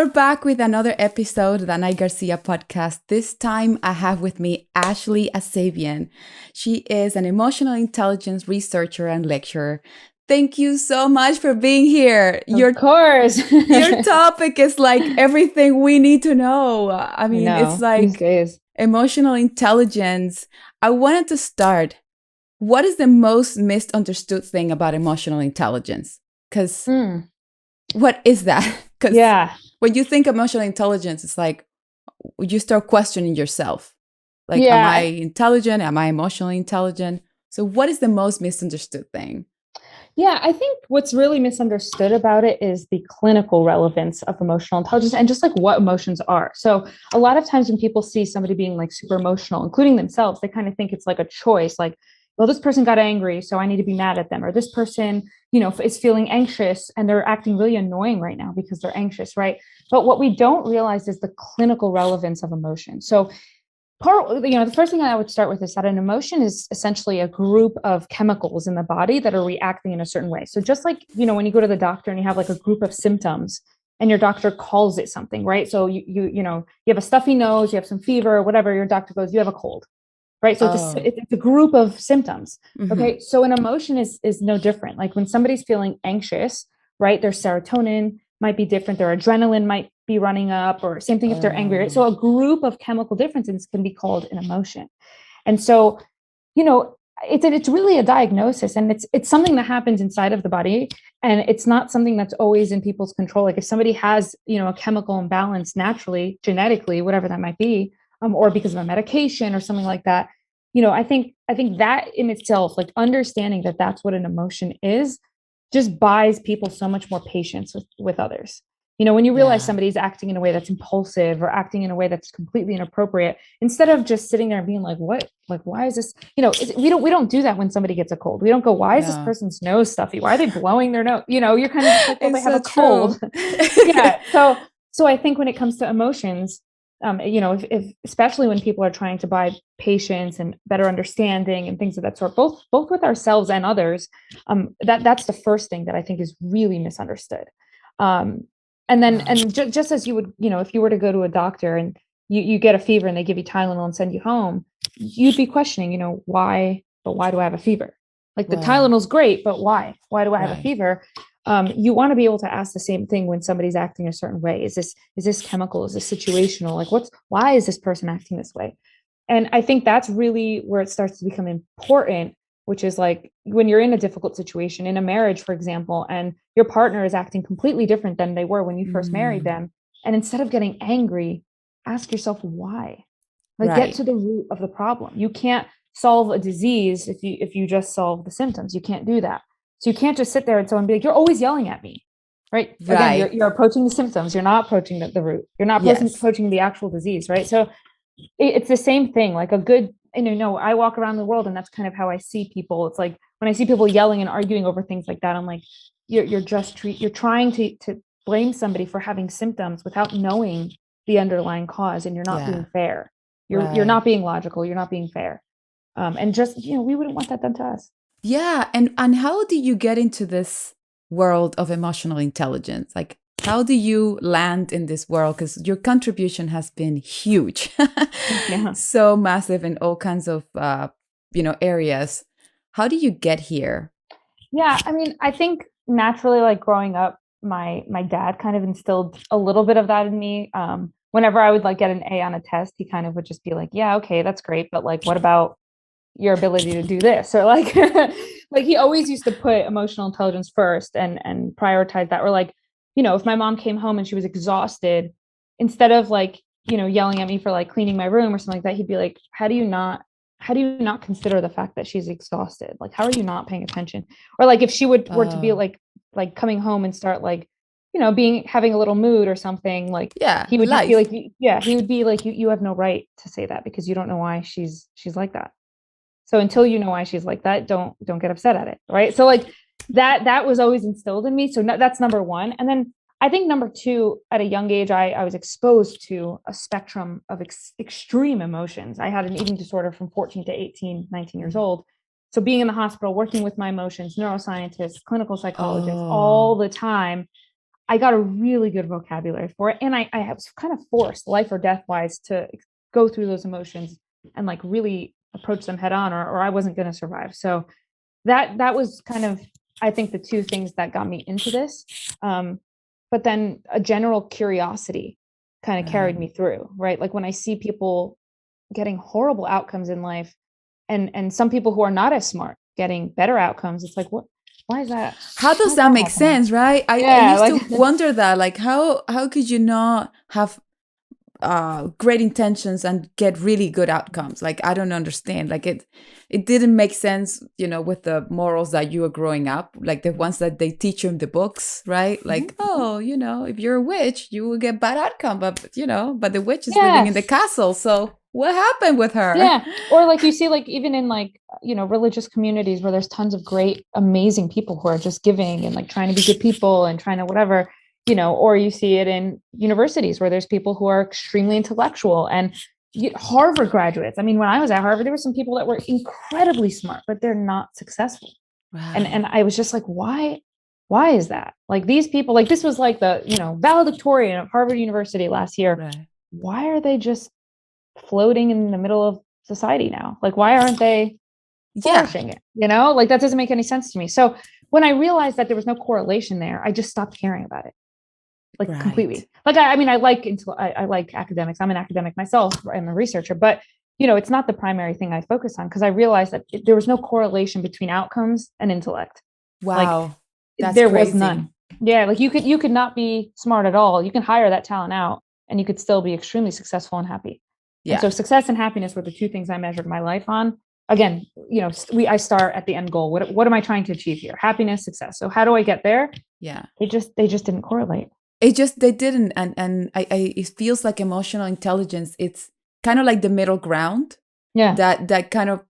We're back with another episode of the Danay Garcia Podcast. This time I have with me Ashley Zahabian. She is an emotional intelligence researcher and lecturer. Thank you so much for being here. Of course. Your topic is like everything we need to know. I mean, it's like these days. Emotional intelligence. I wanted to start. What is the most misunderstood thing about emotional intelligence? Because what is that? Because when you think emotional intelligence, it's like you start questioning yourself. Like, am I intelligent? Am I emotionally intelligent? So what is the most misunderstood thing? Yeah, I think what's really misunderstood about it is the clinical relevance of emotional intelligence and just like what emotions are. So a lot of times when people see somebody being like super emotional, including themselves, they kind of think it's like a choice, like, well, this person got angry, so I need to be mad at them. Or this person, is feeling anxious and they're acting really annoying right now because they're anxious, right? But what we don't realize is the clinical relevance of emotion. So the first thing I would start with is that an emotion is essentially a group of chemicals in the body that are reacting in a certain way. So just like, when you go to the doctor and you have like a group of symptoms and your doctor calls it something, right? So you have a stuffy nose, you have some fever, whatever, your doctor goes, you have a cold, right? So it's a group of symptoms. Okay. So an emotion is no different. Like when somebody's feeling anxious, right? Their serotonin might be different. Their adrenaline might be running up, or same thing if they're angry, right? So a group of chemical differences can be called an emotion. And so, it's really a diagnosis, and it's something that happens inside of the body. And it's not something that's always in people's control. Like if somebody has, a chemical imbalance naturally, genetically, whatever that might be, or because of a medication or something like that, I think that in itself, like understanding that that's what an emotion is, just buys people so much more patience with others. When you realize somebody's acting in a way that's impulsive or acting in a way that's completely inappropriate, instead of just sitting there and being like, what, like, why is this, we don't do that when somebody gets a cold. We don't go, why is this person's nose stuffy? Why are they blowing their nose? You're kind of just like, well, they have a cold. So I think when it comes to emotions, if especially when people are trying to buy patience and better understanding and things of that sort, both with ourselves and others, that's the first thing that I think is really misunderstood. Just as you would, if you were to go to a doctor and you get a fever and they give you Tylenol and send you home, you'd be questioning, why do I have a fever? Like the Tylenol's great, but why? Why do I have a fever? You want to be able to ask the same thing when somebody's acting a certain way. Is this chemical? Is this situational? Like why is this person acting this way? And I think that's really where it starts to become important, which is like when you're in a difficult situation in a marriage, for example, and your partner is acting completely different than they were when you first married them. And instead of getting angry, ask yourself why. Like get to the root of the problem. You can't solve a disease if you just solve the symptoms. You can't do that. So you can't just sit there and someone be like, you're always yelling at me, right? Again, you're approaching the symptoms. You're not approaching the root. You're not approaching the actual disease, right? So it's the same thing. Like a good, I walk around the world and that's kind of how I see people. It's like when I see people yelling and arguing over things like that, I'm like, you're trying to blame somebody for having symptoms without knowing the underlying cause, and you're not being fair. You're not being logical. You're not being fair. And just, we wouldn't want that done to us. Yeah. And how do you get into this world of emotional intelligence? Like, how do you land in this world? Because your contribution has been huge. So massive in all kinds of, areas. How do you get here? Yeah. I mean, I think naturally, like growing up, my dad kind of instilled a little bit of that in me. Whenever I would like get an A on a test, he kind of would just be like, yeah, okay, that's great. But like, what about your ability to do this? Or like, like he always used to put emotional intelligence first and prioritize that. Or like, if my mom came home and she was exhausted, instead of like, yelling at me for like cleaning my room or something like that, he'd be like, how do you not consider the fact that she's exhausted? Like, how are you not paying attention? Or like if she were to be like coming home and start like, having a little mood or something, like he would be like, he would be like, you have no right to say that because you don't know why she's like that. So until you know why she's like that, don't get upset at it, right? So like that was always instilled in me. So that's number one. And then I think number two, at a young age, I was exposed to a spectrum of extreme emotions. I had an eating disorder from 14 to 18, 19 years old. So being in the hospital, working with my emotions, neuroscientists, clinical psychologists all the time, I got a really good vocabulary for it. And I was kind of forced, life or death wise, to go through those emotions and like really approach them head on, or I wasn't going to survive. So that was kind of, I think, the two things that got me into this. But then a general curiosity kind of carried me through, right? Like when I see people getting horrible outcomes in life, and some people who are not as smart getting better outcomes, it's like, what? Why is that? How does that make sense, right? I used to wonder that, like, how could you not have great intentions and get really good outcomes? Like, I don't understand. Like, it didn't make sense, with the morals that you were growing up, like the ones that they teach you in the books, right? Like, oh, if you're a witch, you will get bad outcome, but the witch is living in the castle, so what happened with her? Yeah. Or like you see, like even in like, religious communities where there's tons of great, amazing people who are just giving and like trying to be good people and trying to whatever, or you see it in universities where there's people who are extremely intellectual and Harvard graduates. I mean, when I was at Harvard, there were some people that were incredibly smart, but they're not successful. Wow. And I was just like, why is that? Like these people, like this was like the, valedictorian of Harvard University last year. Right. Why are they just floating in the middle of society now? Like, why aren't they flourishing it? Like that doesn't make any sense to me. So when I realized that there was no correlation there, I just stopped caring about it, like completely. Like, I mean, I like academics. I'm an academic myself. I'm a researcher, but it's not the primary thing I focus on, because I realized that there was no correlation between outcomes and intellect. Wow. Like, there was none. Yeah. Like you could not be smart at all. You can hire that talent out and you could still be extremely successful and happy. Yeah. And so success and happiness were the two things I measured my life on. Again, I start at the end goal. What am I trying to achieve here? Happiness, success. So how do I get there? Yeah. They just didn't correlate. They didn't. And it feels like emotional intelligence, it's kind of like the middle ground. Yeah. That kind of,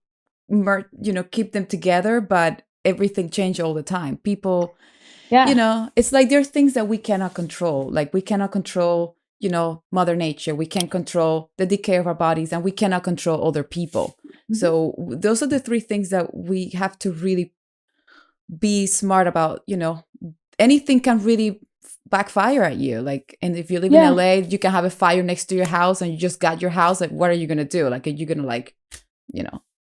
keep them together, but everything changes all the time. People, it's like there are things that we cannot control. Like we cannot control, Mother Nature. We can't control the decay of our bodies, and we cannot control other people. Mm-hmm. So those are the three things that we have to really be smart about. Anything can really backfire at you. Like, and if you live in LA, you can have a fire next to your house and you just got your house. Like, what are you going to do? Like, are you going to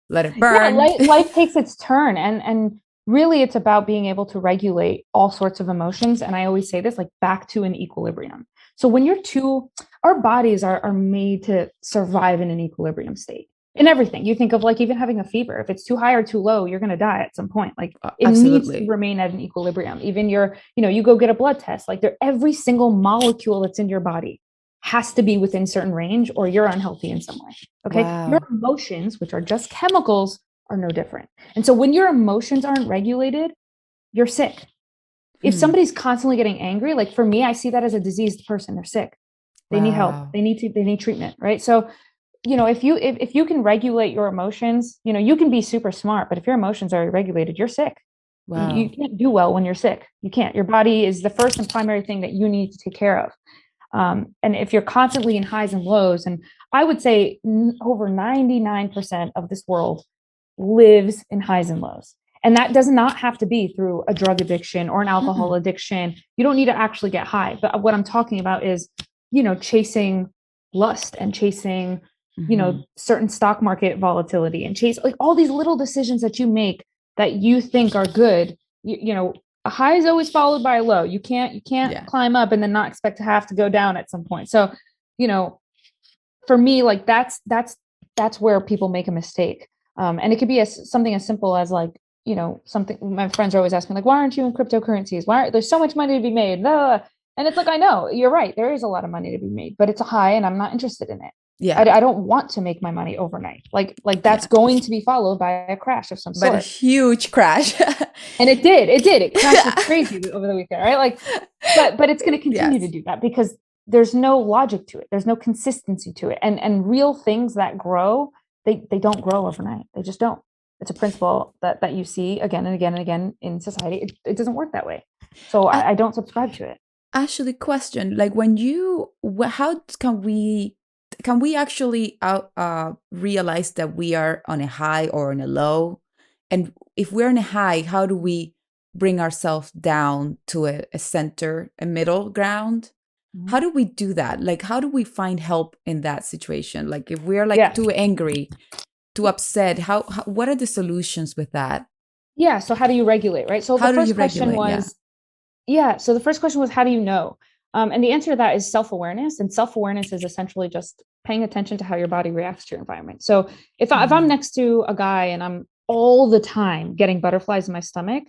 let it burn? Yeah, life takes its turn. And really it's about being able to regulate all sorts of emotions. And I always say this, like back to an equilibrium. So when our bodies are made to survive in an equilibrium state. In everything, you think of like even having a fever. If it's too high or too low, you're going to die at some point. Like it needs to remain at an equilibrium. Even you go get a blood test, like every single molecule that's in your body has to be within certain range, or you're unhealthy in some way. Okay. Wow. Your emotions, which are just chemicals, are no different. And so when your emotions aren't regulated, you're sick. If somebody's constantly getting angry, like for me, I see that as a diseased person. They're sick. They need help. They need treatment. Right. So if you can regulate your emotions, you can be super smart, but if your emotions are regulated, you're sick. Wow. You can't do well when you're sick. You can't. Your body is the first and primary thing that you need to take care of. And if you're constantly in highs and lows, and I would say over 99% of this world lives in highs and lows. And that does not have to be through a drug addiction or an alcohol addiction. You don't need to actually get high. But what I'm talking about is, chasing lust and chasing certain stock market volatility and chase like all these little decisions that you make that you think are good. A high is always followed by a low. You can't climb up and then not expect to have to go down at some point. So, for me, like that's where people make a mistake. And it could be something as simple as like, something my friends are always asking, like, why aren't you in cryptocurrencies? There's so much money to be made? Blah. And it's like, I know you're right. There is a lot of money to be made, but it's a high and I'm not interested in it. Yeah. I don't want to make my money overnight. Like that's going to be followed by a crash of some sort. But a huge crash. And it did. It crashed like crazy over the weekend, right? Like, but it's going to continue to do that because there's no logic to it. There's no consistency to it. And real things that grow, they don't grow overnight. They just don't. It's a principle that you see again and again and again in society. It doesn't work that way. So I don't subscribe to it. Actually, question, like how can we actually realize that we are on a high or on a low? And if we're on a high, how do we bring ourselves down to a center, a middle ground. Mm-hmm. How do we do that? Like, how do we find help in that situation? Like, if we're like too angry, too upset, what are the solutions with that? Yeah. So how do you regulate, right? So the first question was, so the first question was, how do you know? And the answer to that is self-awareness. And self-awareness is essentially just paying attention to how your body reacts to your environment. So if I'm next to a guy and I'm all the time getting butterflies in my stomach,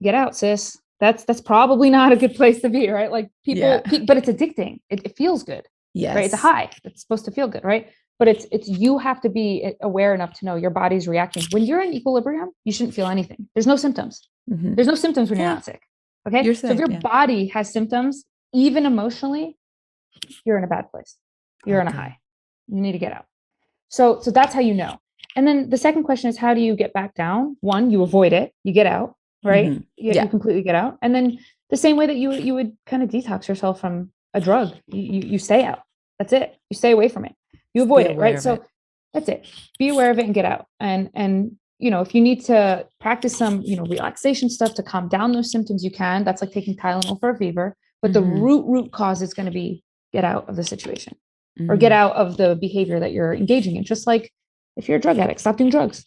get out, sis. That's probably not a good place to be, right? Like but it's addicting. It feels good. Yes. Right. It's a high. It's supposed to feel good, right? But it's you have to be aware enough to know your body's reacting. When you're in equilibrium, you shouldn't feel anything. There's no symptoms. Mm-hmm. There's no symptoms when you're not sick. Okay. So if your body has symptoms, even emotionally, you're in a bad place. You're in a high. You need to get out. So that's how you know. And then the second question is, how do you get back down? One, you avoid it. You get out, right? Mm-hmm. You completely get out. And then the same way that you would kind of detax yourself from a drug, you stay out. That's it. You stay away from it. You avoid it, right? So that's it. Be aware of it and get out. And if you need to practice some, relaxation stuff to calm down those symptoms, you can. That's like taking Tylenol for a fever. But the root cause is going to be get out of the situation or get out of the behavior that you're engaging in. Just like if you're a drug addict, stop doing drugs.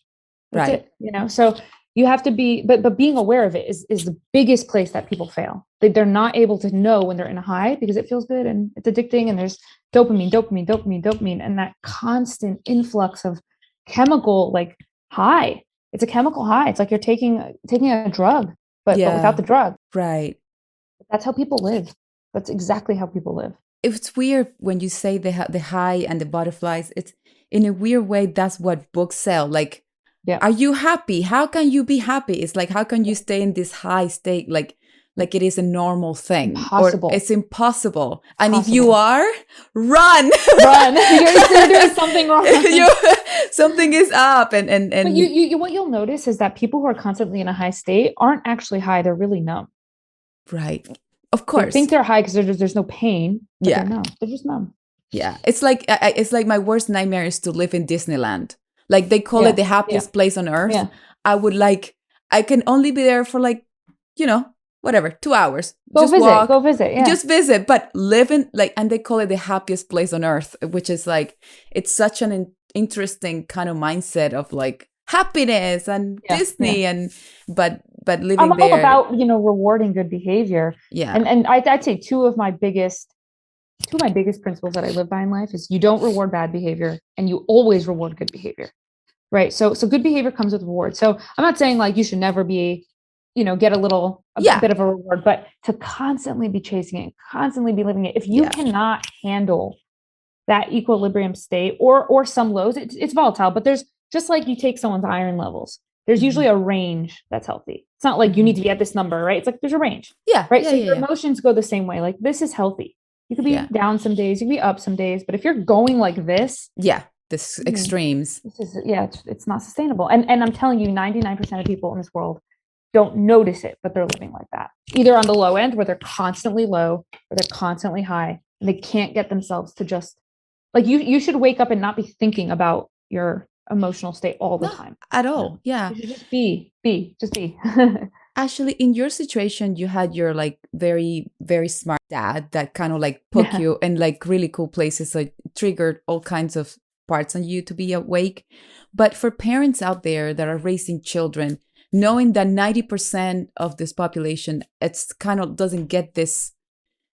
That's it. So you have to be, but being aware of it is the biggest place that people fail. They're not able to know when they're in a high because it feels good and it's addicting and there's dopamine, and that constant influx of chemical like high. It's a chemical high. It's like you're taking a drug, but without the drug. Right. That's how people live. That's exactly how people live. It's weird when you say the high and the butterflies. It's in a weird way. That's what books sell. Like, are you happy? How can you be happy? It's like, how can you stay in this high state? Like it is a normal thing. Impossible. Or it's impossible. And if you are, run. You're doing something wrong. Something is up. And but you what you'll notice is that people who are constantly in a high state aren't actually high. They're really numb. Right. Of course. They think they're high because there's no pain. But they're numb. They're just numb. Yeah. It's like my worst nightmare is to live in Disneyland. Like they call it the happiest place on earth. Yeah. I can only be there for 2 hours. Go visit. Yeah. Just visit, but live in and they call it the happiest place on earth, which is like, it's such an interesting kind of mindset of like happiness and Disney but living I'm there. all about, rewarding good behavior. Yeah. And I'd say two of my biggest principles that I live by in life is you don't reward bad behavior and you always reward good behavior. Right. So good behavior comes with reward. So I'm not saying like you should never be, get a bit of a reward, but to constantly be chasing it, constantly be living it. If you cannot handle that equilibrium state or some lows, it's volatile, but there's just like you take someone's iron levels. There's usually a range that's healthy. It's not like you need to be at this number, right? It's like there's a range. Yeah. Right. So your emotions go the same way. Like this is healthy. You could be down some days, you could be up some days, but if you're going like this. Yeah. This extremes. It's not sustainable. And I'm telling you, 99% of people in this world don't notice it, but they're living like that. Either on the low end where they're constantly low or they're constantly high and they can't get themselves to just like you should wake up and not be thinking about your emotional state all the time. At all. Yeah. You should just be. Actually, in your situation, you had your like very, very smart dad that kind of like put you in like really cool places, like triggered all kinds of parts on you to be awake. But for parents out there that are raising children, knowing that 90% of this population, it's kind of doesn't get this,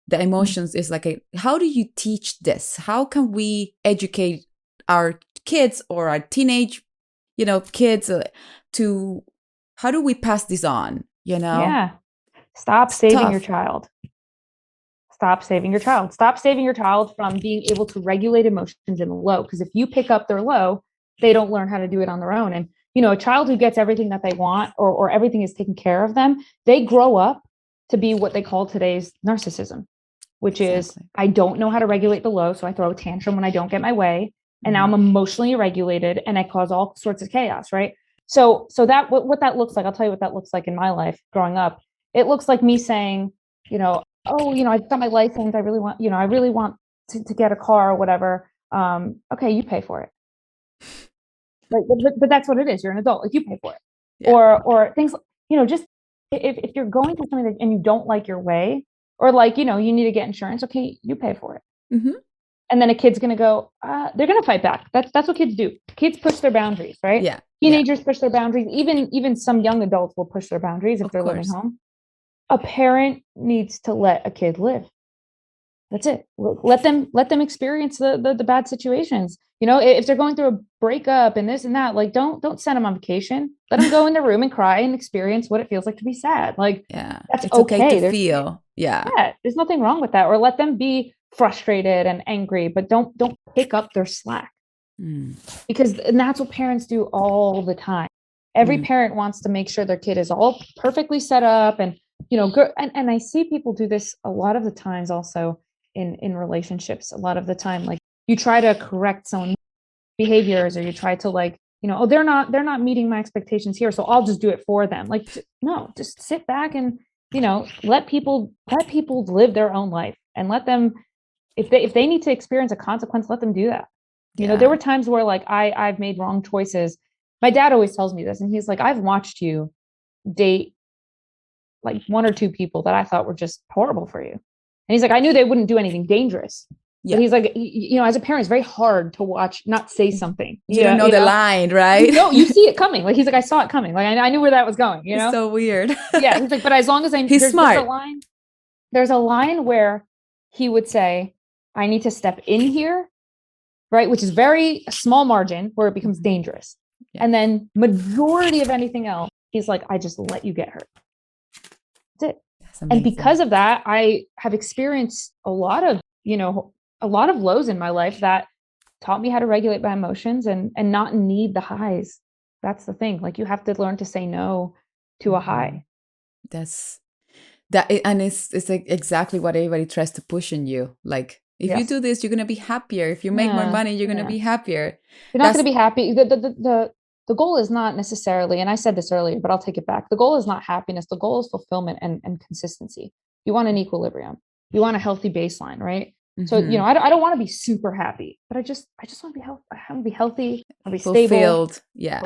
the emotions is like, how do you teach this? How can we educate our kids or our teenage, kids to, how do we pass this on, Yeah. Stop saving your child. Stop saving your child. Stop saving your child from being able to regulate emotions in the low. Because if you pick up their low, they don't learn how to do it on their own. And, a child who gets everything that they want or everything is taken care of them, they grow up to be what they call today's narcissism, which is, I don't know how to regulate the low. So I throw a tantrum when I don't get my way. And now I'm emotionally irregulated and I cause all sorts of chaos. Right. So that what that looks like, I'll tell you what that looks like in my life growing up. It looks like me saying, I've got my license. I really want to get a car or whatever. Okay, you pay for it. Right, but that's what it is. You're an adult. Like you pay for it. Yeah. Or things, just if you're going through something and you don't like your way, or like, you need to get insurance, okay, you pay for it. Mm-hmm. And then a kid's going to go, they're going to fight back. That's what kids do. Kids push their boundaries, right? Yeah. Teenagers push their boundaries. Even some young adults will push their boundaries if they're living home. A parent needs to let a kid live. That's it. Let them experience the bad situations. If they're going through a breakup and this and that, like don't send them on vacation. Let them go in their room and cry and experience what it feels like to be sad. Like, that's it's okay to feel. Yeah, there's nothing wrong with that. Or let them be frustrated and angry, but don't pick up their slack. Because and that's what parents do all the time. Every parent wants to make sure their kid is all perfectly set up, and and I see people do this a lot of the times also in relationships. A lot of the time, like, you try to correct someone's behaviors, or you try to, like, they're not meeting my expectations here, so I'll just do it for them. Like, no, just sit back and let people live their own life, and let them, if they need to experience a consequence, let them do that. There were times where, like, I've made wrong choices. My dad always tells me this, and he's like, I've watched you date like one or two people that I thought were just horrible for you. And he's like, I knew they wouldn't do anything dangerous. But he's like, as a parent, it's very hard to watch, not say something. You don't know the line, right? No, you see it coming. Like, he's like, I saw it coming. Like, I knew where that was going, It's so weird. Yeah. He's like, but as long as he's smart. There's a line where he would say, I need to step in here, right? Which is very small margin where it becomes dangerous. Yeah. And then majority of anything else, he's like, I just let you get hurt. That's it. And because of that, I have experienced a lot of lows in my life that taught me how to regulate my emotions and not need the highs. That's the thing. Like, you have to learn to say no to a high. It's like exactly what everybody tries to push in you. Like, if you do this, you're going to be happier. If you make more money, you're going to be happier. You're not going to be happy. The goal is not necessarily, and I said this earlier, but I'll take it back. The goal is not happiness. The goal is fulfillment and consistency. You want an equilibrium. You want a healthy baseline, right? Mm-hmm. So, I don't want to be super happy, but I just want to be healthy. I want to be healthy. I want to be stable.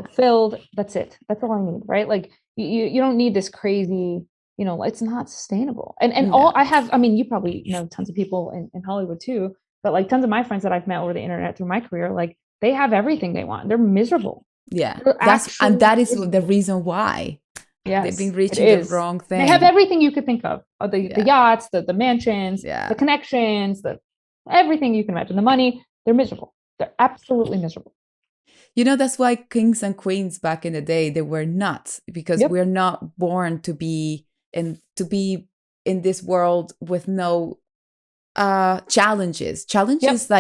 Fulfilled. That's it. That's all I need, right? Like, you don't need this crazy, it's not sustainable. And all I have, I mean, you probably know tons of people in Hollywood too, but like tons of my friends that I've met over the internet through my career, like, they have everything they want. They're miserable. Yeah. That is the reason why. Yes, they've been reaching the wrong thing. They have everything you could think of. The yachts, the mansions, the connections, everything you can imagine. The money, they're miserable. They're absolutely miserable. That's why kings and queens back in the day, they were nuts, because we're not born to be in this world with no challenges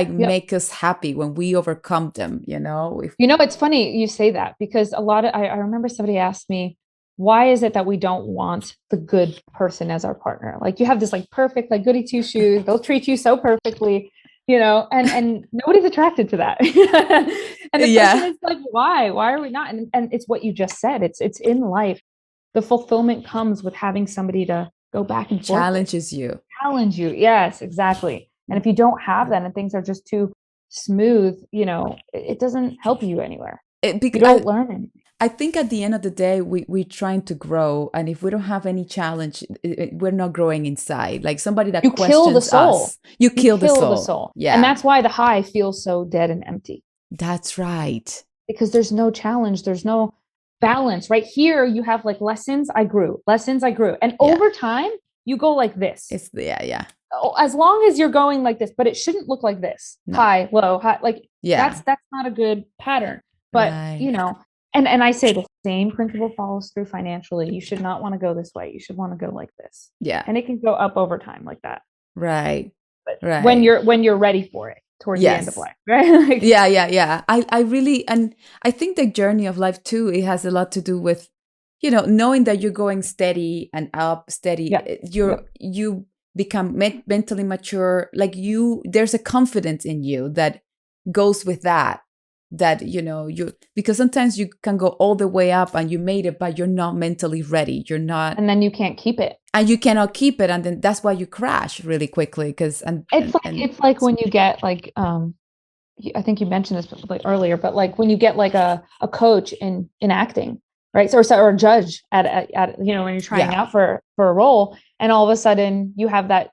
make us happy when we overcome them. It's funny you say that, because I remember somebody asked me, why is it that we don't want the good person as our partner? Like, you have this like perfect, like goody two shoes, they'll treat you so perfectly, and nobody's attracted to that. And the question is like, why are we not? And it's what you just said. It's in life. The fulfillment comes with having somebody to go back and forth. Challenge you. Yes, exactly. And if you don't have that and things are just too smooth, it doesn't help you anywhere. You don't learn anything. I think at the end of the day, we're trying to grow. And if we don't have any challenge, we're not growing inside. Like, somebody that questions us. You kill the soul. Yeah. And that's why the high feels so dead and empty. That's right. Because there's no challenge. There's no balance. Right here, you have like lessons I grew. And over time, you go like this. As long as you're going like this, but it shouldn't look like this. No. High, low, high. Like, that's not a good pattern. But, and I say the same principle follows through financially. You should not want to go this way. You should want to go like this. Yeah. And it can go up over time like that. Right. But when you're ready for it towards the end of life. Right? Yeah. I really, and I think the journey of life too, it has a lot to do with, knowing that you're going steady and up, steady. Yeah. You become mentally mature. Like, there's a confidence in you that goes with that because sometimes you can go all the way up and you made it, but you're not mentally ready. You're not. And then you can't keep it. And you cannot keep it. And then that's why you crash really quickly. It's like when you get like, I think you mentioned this earlier, but like when you get like a coach in acting, right? So, or a judge at when you're trying out for a role, and all of a sudden you have that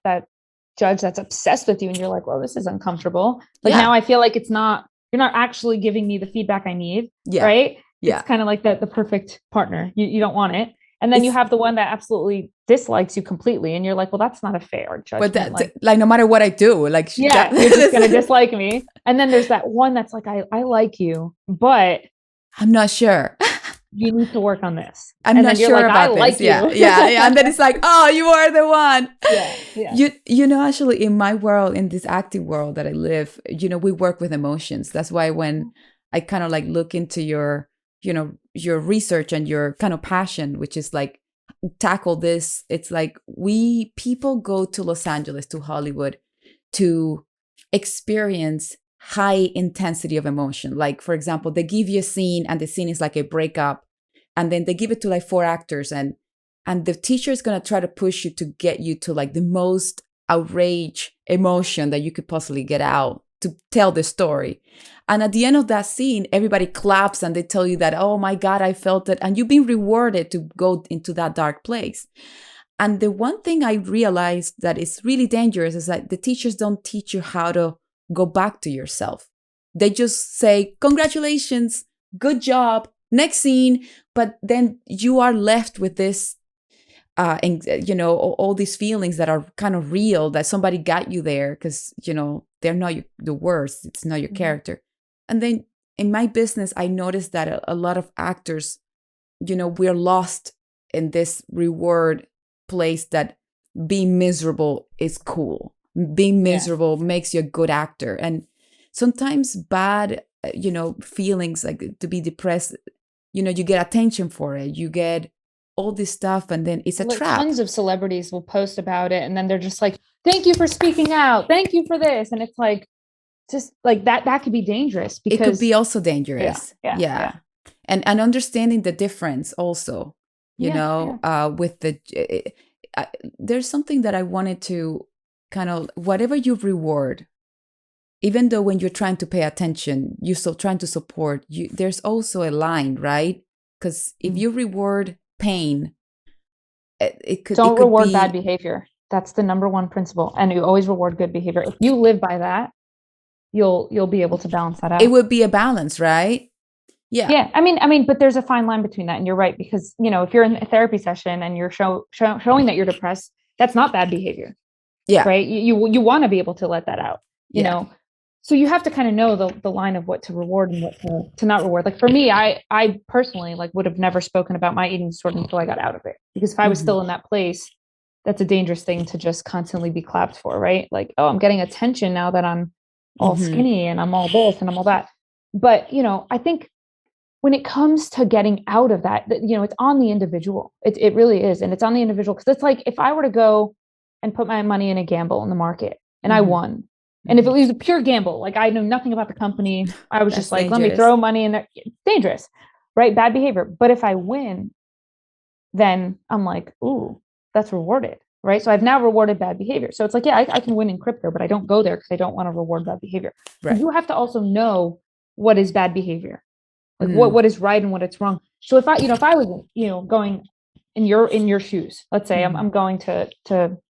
judge that's obsessed with you, and you're like, well, this is uncomfortable. Like now I feel like you're not actually giving me the feedback I need. Right. It's kind of like the perfect partner. You don't want it. And then you have the one that absolutely dislikes you completely. And you're like, well, that's not a fair judgment. But like no matter what I do, like, you're just going to dislike me. And then there's that one that's like, I like you, but I'm not sure. You need to work on this. I'm not sure about this. Like yeah. And then it's like, oh, you are the one. Yeah. You know, actually in my world, in this active world that I live, we work with emotions. That's why when I kind of like look into your research and your kind of passion, which is like tackle this, it's like people go to Los Angeles, to Hollywood, to experience high intensity of emotion. Like, for example, they give you a scene and the scene is like a breakup, and then they give it to like 4 actors, and the teacher is going to try to push you to get you to like the most outrage emotion that you could possibly get out to tell the story. And at the end of that scene, everybody claps and they tell you that, oh my God, I felt it. And you've been rewarded to go into that dark place. And the one thing I realized that is really dangerous is that the teachers don't teach you how to go back to yourself. They just say, congratulations, good job, next scene. But then you are left with this, all these feelings that are kind of real, that somebody got you there because, they're not the worst. It's not your character. And then in my business, I noticed that a lot of actors, we're lost in this reward place that being miserable is cool. Being miserable makes you a good actor. And sometimes bad, feelings like to be depressed, you get attention for it. You get all this stuff, and then it's a trap. Tons of celebrities will post about it, and then they're just like, thank you for speaking out. Thank you for this. And it's like, just like that could be dangerous. Because it could be also dangerous. Yeah. And understanding the difference also, with there's something that I wanted to kind of, whatever you reward, even though when you're trying to pay attention, you're still trying to support you. There's also a line, right? Because if you reward pain, it could reward bad behavior. That's the number one principle. And you always reward good behavior. If you live by that, you'll be able to balance that out. It would be a balance, right? Yeah. I mean, but there's a fine line between that. And you're right, because, if you're in a therapy session and you're showing that you're depressed, that's not bad behavior. Yeah. Right. You want to be able to let that out, you know? So you have to kind of know the line of what to reward and what to not reward. Like for me, I personally would have never spoken about my eating disorder until I got out of it. Because if I was still in that place, that's a dangerous thing to just constantly be clapped for, right? Like, oh, I'm getting attention now that I'm all skinny and I'm all this and I'm all that. But, I think when it comes to getting out of that, it's on the individual. It really is. And it's on the individual. Because it's like, if I were to go and put my money in a gamble in the market and I won, and if it was a pure gamble, like I know nothing about the company, I was just like, dangerous. Let me throw money in there. It's dangerous, right? Bad behavior. But if I win, then I'm like, ooh, that's rewarded, right? So I've now rewarded bad behavior. So it's like, yeah, I can win in crypto, but I don't go there because I don't want to reward bad behavior. Right. So you have to also know what is bad behavior, like what is right and what it's wrong. So if I was, going in your shoes, let's say I'm going to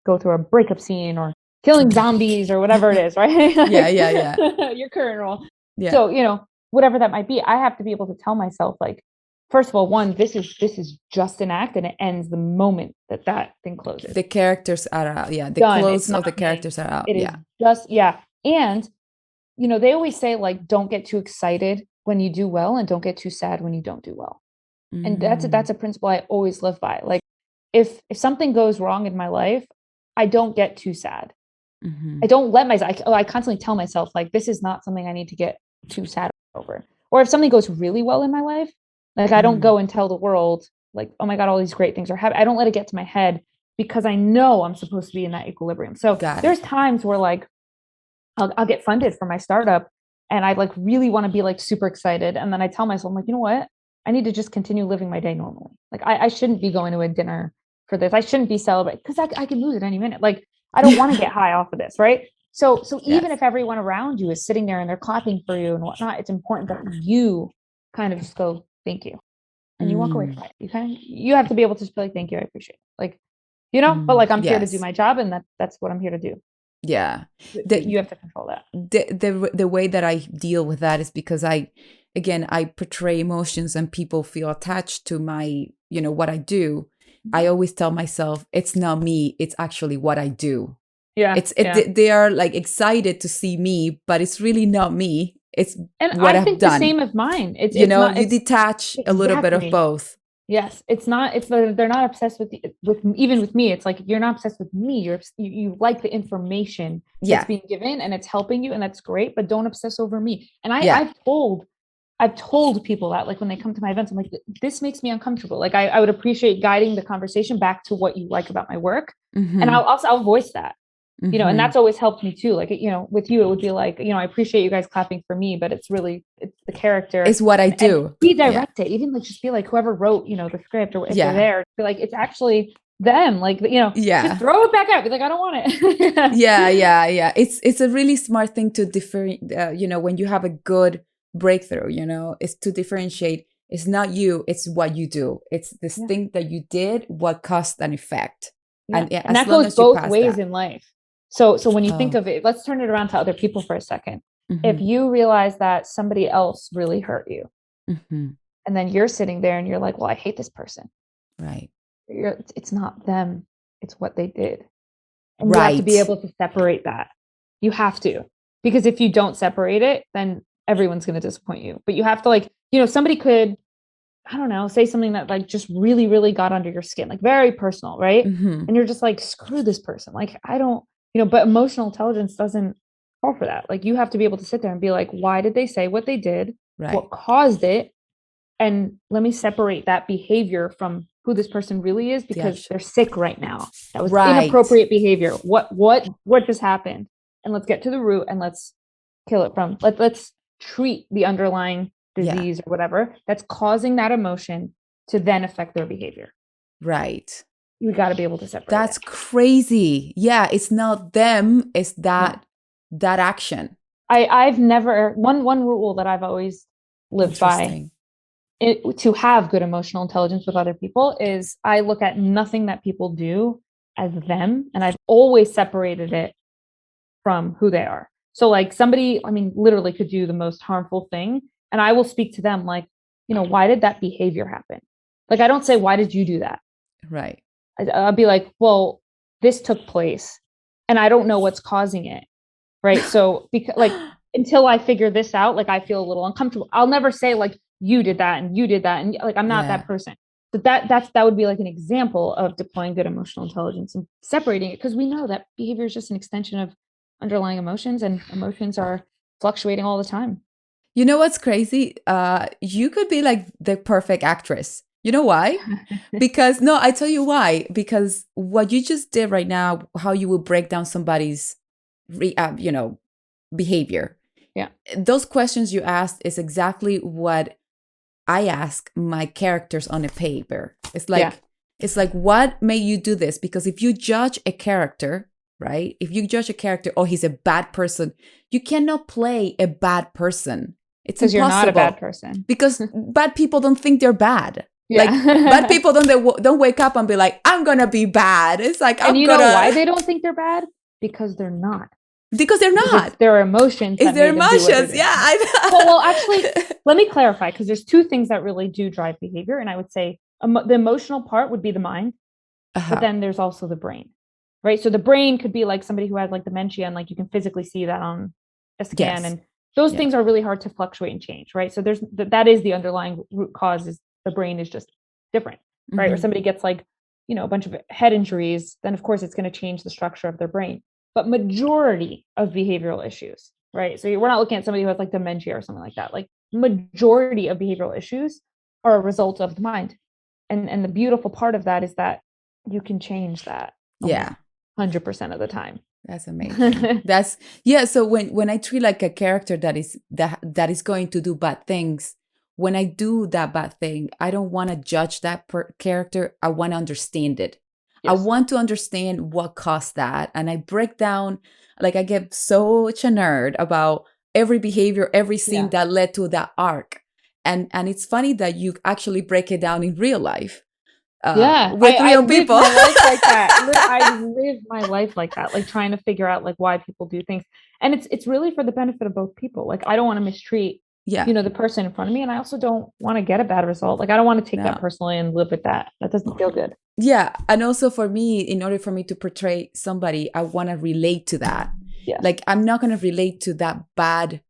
go through a breakup scene or killing zombies or whatever it is, right? Yeah. Your current role. Yeah. So, whatever that might be, I have to be able to tell myself, like, first of all, one, this is just an act and it ends the moment that thing closes. The characters are out. Yeah. The clothes of the characters are out. It is just, And, they always say, like, don't get too excited when you do well and don't get too sad when you don't do well. And that's a principle I always live by. Like, if something goes wrong in my life, I don't get too sad. I don't let myself, I constantly tell myself, like, this is not something I need to get too sad over. Or if something goes really well in my life, like, I don't go and tell the world, like, oh my God, all these great things are happening. I don't let it get to my head because I know I'm supposed to be in that equilibrium. So there's times where, like, I'll get funded for my startup and I like really want to be like super excited. And then I tell myself, I'm like, you know what? I need to just continue living my day normally. Like, I shouldn't be going to a dinner for this. I shouldn't be celebrating because I could lose it any minute. Like, I don't want to get high off of this, right? So even if everyone around you is sitting there and they're clapping for you and whatnot, it's important that you kind of just go, thank you. And and you walk away from it. You have to be able to just be like, thank you, I appreciate it. Like, but like, I'm here to do my job, and that's what I'm here to do. Yeah. You have to control that. The way that I deal with that is because I portray emotions and people feel attached to my, what I do. I always tell myself, it's not me, it's actually what I do. Yeah. They are like excited to see me, but it's really not me. It's and what I I've think done. The same of mine. It's you exactly. detach a little bit of both. Yes, it's they're not obsessed with even with me. It's like, you're not obsessed with me. You like the information that's being given, and it's helping you, and that's great. But don't obsess over me. And I've told people that, like, when they come to my events, I'm like, this makes me uncomfortable. Like, I would appreciate guiding the conversation back to what you like about my work, and I'll voice that. And that's always helped me too. Like, with you, it would be like, I appreciate you guys clapping for me, but it's the character. It's what I do. And redirect it. Even like, just be like, whoever wrote, the script, or if they're there, be like, it's actually them. Like, just throw it back out. Be like, I don't want it. Yeah. It's a really smart thing to when you have a good breakthrough, is to differentiate. It's not you, it's what you do. It's this thing that you did, what caused an effect. And that goes both ways in life. So when you think of it, let's turn it around to other people for a second. If you realize that somebody else really hurt you, and then you're sitting there and you're like, well, I hate this person. Right. It's not them. It's what they did. And you have to be able to separate that. You have to. Because if you don't separate it, then everyone's going to disappoint you. But you have to, like, somebody could, I don't know, say something that like just really, really got under your skin, like very personal, right? And you're just like, screw this person. Like, I don't, but emotional intelligence doesn't call for that. Like, you have to be able to sit there and be like, why did they say what they did? Right. What caused it? And let me separate that behavior from who this person really is, because they're sick right now. That was inappropriate behavior. What just happened? And let's get to the root, and let's kill it from, let's treat the underlying disease or whatever that's causing that emotion to then affect their behavior. Right. You got to be able to separate. That's crazy. Yeah. It's not them. It's that action. I've never, one rule that I've always lived by to have good emotional intelligence with other people is I look at nothing that people do as them. And I've always separated it from who they are. So like, somebody, literally could do the most harmful thing, and I will speak to them like, why did that behavior happen? Like, I don't say, why did you do that? Right. I'll be like, well, this took place and I don't know what's causing it. Right. So because like, until I figure this out, like, I feel a little uncomfortable. I'll never say like, you did that and you did that. And like, I'm not that person. But that would be like an example of deploying good emotional intelligence and separating it. Because we know that behavior is just an extension of underlying emotions, and emotions are fluctuating all the time. You know what's crazy? You could be like the perfect actress. You know why? Because I tell you why. Because what you just did right now, how you will break down somebody's, behavior. Yeah. Those questions you asked is exactly what I ask my characters on a paper. It's like, what made you do this? Because if you judge a character, right? If you judge a character, oh, he's a bad person, you cannot play a bad person. It's impossible. You're not a bad person. Because bad people don't think they're bad. Yeah. Like, bad people don't wake up and be like, I'm gonna be bad. It's like, know why they don't think they're bad? Because they're not. Because they're not. It's their emotions. It's their emotions. Yeah. Well, actually, let me clarify, because there's two things that really do drive behavior. And I would say the emotional part would be the mind, but then there's also the brain, right? So the brain could be like somebody who has like dementia, and like you can physically see that on a scan. Yes. And those things are really hard to fluctuate and change, right? So that is the underlying root cause, is the brain is just different, right? Or somebody gets like, a bunch of head injuries, then of course it's going to change the structure of their brain. But majority of behavioral issues, right? So we're not looking at somebody who has like dementia or something like that. Like, majority of behavioral issues are a result of the mind. And the beautiful part of that is that you can change that. 100% of the time. That's amazing. So when I treat like a character that is going to do bad things, when I do that bad thing, I don't want to judge that character. I want to understand it. Yes. I want to understand what caused that. And I break down, like, I get such a nerd about every behavior, every scene that led to that arc. And it's funny that you actually break it down in real life. With real people. I live my life like that. I live my life like that, like trying to figure out like why people do things. And it's really for the benefit of both people. Like, I don't want to mistreat, the person in front of me. And I also don't want to get a bad result. Like, I don't want to take that personally and live with that. That doesn't feel good. Yeah. And also for me, in order for me to portray somebody, I want to relate to that. Yeah. Like, I'm not going to relate to that bad,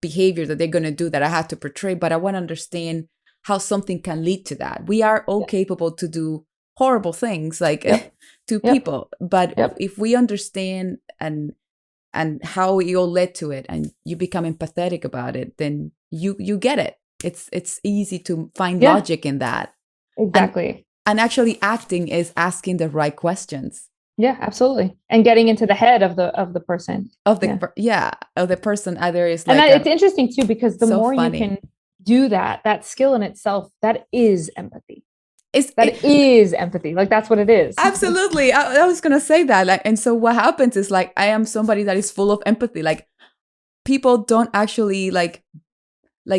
behavior that they're going to do that I have to portray, but I want to understand how something can lead to that. We are all capable to do horrible things, like to people. But if we understand and how it all led to it, and you become empathetic about it, then you get it. It's easy to find logic in that. Exactly. And actually acting is asking the right questions. Yeah, absolutely. And getting into the head of the person. Of the person. Either is like, and it's interesting too, because the more you can do that skill in itself, that is empathy. Is empathy. Like, that's what it is. Absolutely. I was gonna say that. Like, and so what happens is, like, I am somebody that is full of empathy. Like, people don't actually like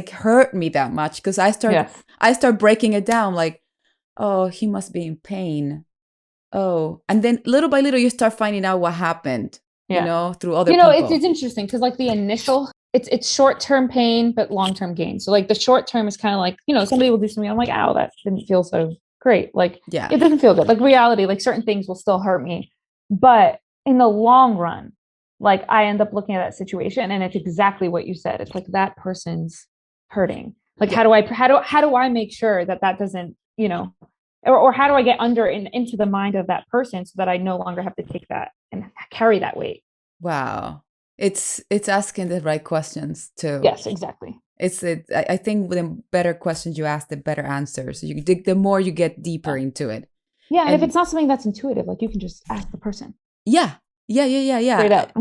hurt me that much, because I start breaking it down. Like, oh, he must be in pain. Oh, and then little by little you start finding out what happened. Through other people. It's interesting, because like the initial. It's short-term pain, but long-term gain. So like the short term is kind of like, somebody will do something. I'm like, ow, that didn't feel so great. Like, it doesn't feel good. Like, reality, like certain things will still hurt me. But in the long run, like, I end up looking at that situation, and it's exactly what you said. It's like, that person's hurting. Like, how do I make sure that doesn't, or how do I get into the mind of that person so that I no longer have to take that and carry that weight? Wow. It's asking the right questions too. Yes, exactly. I think the better questions you ask, the better answers. You dig, the more you get deeper into it. Yeah, and if it's not something that's intuitive, like, you can just ask the person. Yeah. Straight up.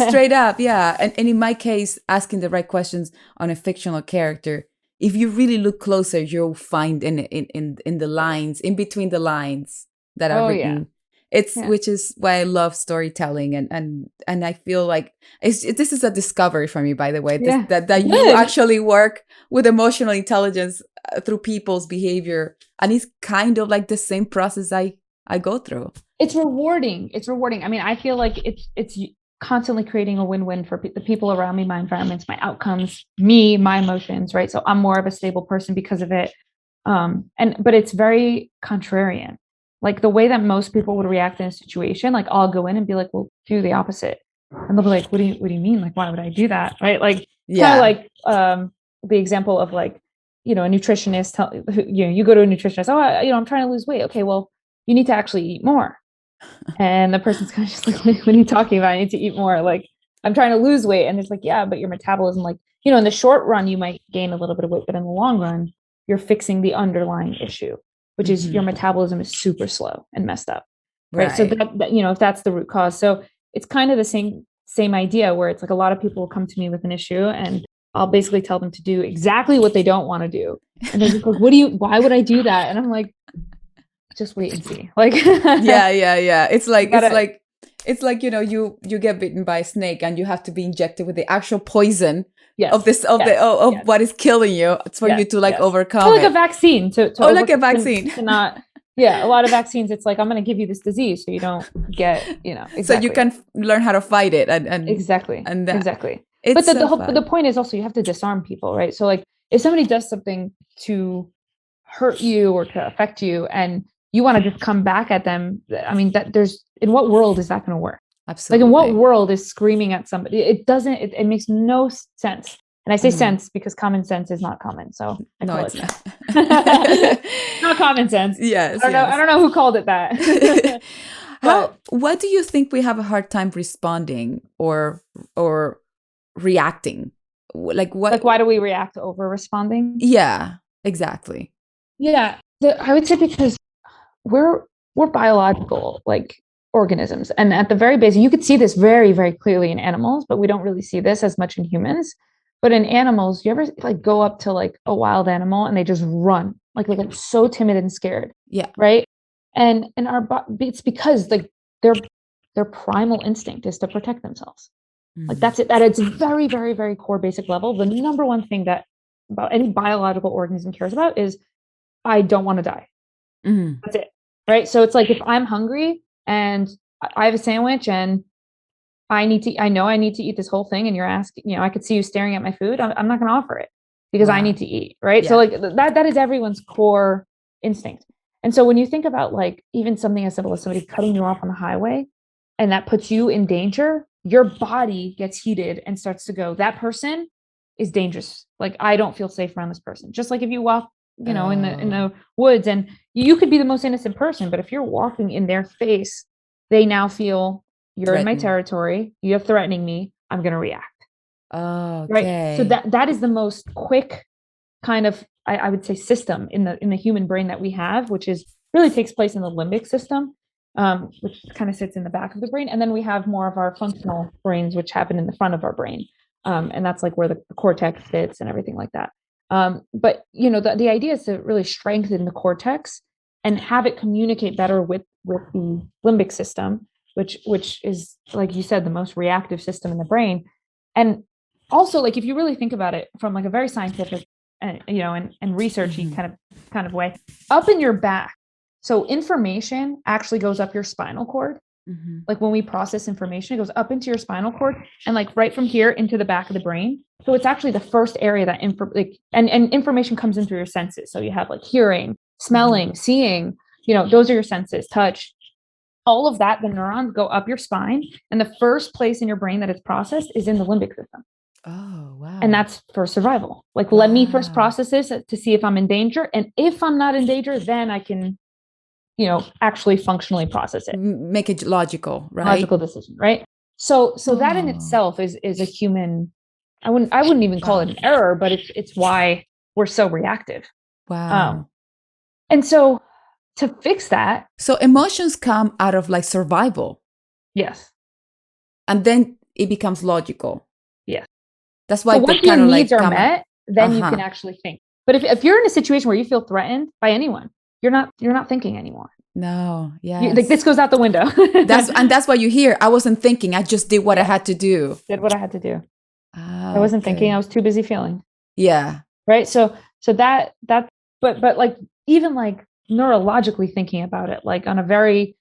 Straight up, yeah. And in my case, asking the right questions on a fictional character, if you really look closer, you'll find in the lines, in between the lines that are written. Which is why I love storytelling, and I feel like this is a discovery for me, by the way, that you actually work with emotional intelligence through people's behavior, and it's kind of like the same process I go through. It's rewarding. I mean, I feel like it's constantly creating a win-win for the people around me, my environments, my outcomes, me, my emotions, right? So I'm more of a stable person because of it, but it's very contrarian. Like, the way that most people would react in a situation, like, I'll go in and be like, well, do the opposite. And they'll be like, what do you mean? Like, why would I do that? Right. Like, kind of like the example of, like, a nutritionist, you go to a nutritionist, I'm trying to lose weight. Okay, well, you need to actually eat more. And the person's kind of just like, what are you talking about? I need to eat more. Like, I'm trying to lose weight. And it's like, yeah, but your metabolism, like, in the short run, you might gain a little bit of weight, but in the long run, you're fixing the underlying issue, which is your metabolism is super slow and messed up. Right. So that, if that's the root cause. So it's kind of the same idea, where it's like, a lot of people will come to me with an issue, and I'll basically tell them to do exactly what they don't want to do. And they're just like, why would I do that? And I'm like, just wait and see. Like, yeah. It's like, you get bitten by a snake, and you have to be injected with the actual poison of what is killing you. It's for you to overcome. Or like a vaccine like a vaccine. To not. Yeah, a lot of vaccines, it's like, I'm going to give you this disease so you don't get, exactly. So you can learn how to fight it. And exactly. And exactly. But the point is also, you have to disarm people, right? So like, if somebody does something to hurt you or to affect you, and you want to just come back at them, I mean, in what world is that going to work? Absolutely. Like, in what world is screaming at somebody? It doesn't, it makes no sense. And I say sense because common sense is not common. So it's not. Not common sense. Yes. I don't know who called it that. What do you think we have a hard time responding or reacting? Like what? Like, why do we react over responding? Yeah, exactly. Yeah. I would say because we're biological, like, organisms. And at the very base, you could see this very, very clearly in animals, but we don't really see this as much in humans. But in animals, you ever like go up to like a wild animal and they just run, like they're so timid and scared. Yeah. Right. And it's because like their primal instinct is to protect themselves. Like, that's it. That it's very, very, very core basic level. The number one thing that about any biological organism cares about is I don't want to die. That's it. Right. So it's like if I'm hungry and I have a sandwich and I know I need to eat this whole thing, and you're asking, I could see you staring at my food. I'm not going to offer it because I need to eat. Right. Yeah. So like that is everyone's core instinct. And so when you think about like even something as simple as somebody cutting you off on the highway and that puts you in danger, your body gets heated and starts to go, that person is dangerous. Like, I don't feel safe around this person. Just like if you walk, in the woods and you could be the most innocent person, but if you're walking in their face, they now feel you're in my territory. You're threatening me. I'm going to react. Okay. Right. So that is the most quick kind of, I would say, system in the human brain that we have, which is really takes place in the limbic system, which kind of sits in the back of the brain. And then we have more of our functional brains, which happen in the front of our brain. And that's like where the cortex sits and everything like that. But the idea is to really strengthen the cortex and have it communicate better with the limbic system, which is, like you said, the most reactive system in the brain. And also, like, if you really think about it from like a very scientific and researchy kind of way, up in your back. So information actually goes up your spinal cord. Like when we process information, it goes up into your spinal cord and like right from here into the back of the brain. So it's actually the first area that and information comes in through your senses. So you have like hearing, smelling, seeing, those are your senses, touch, all of that. The neurons go up your spine, and the first place in your brain that it's processed is in the limbic system. Oh, wow. And that's for survival. Like, let me first process this to see if I'm in danger. And if I'm not in danger, then I can, actually functionally process it. Make it logical, right? Logical decision, right? So that in itself is a human, I wouldn't even call it an error, but it's why we're so reactive. Wow. And so to fix that. So emotions come out of like survival. Yes. And then it becomes logical. Yes. That's why once your needs are met, then you can actually think. But if you're in a situation where you feel threatened by anyone, you're not thinking anymore. No, yeah. Like, this goes out the window. That's why you hear, I wasn't thinking. I just did what I had to do. Did what I had to do. I wasn't thinking. I was too busy feeling. Yeah. Right. So that, but like, even like neurologically thinking about it, like on a very,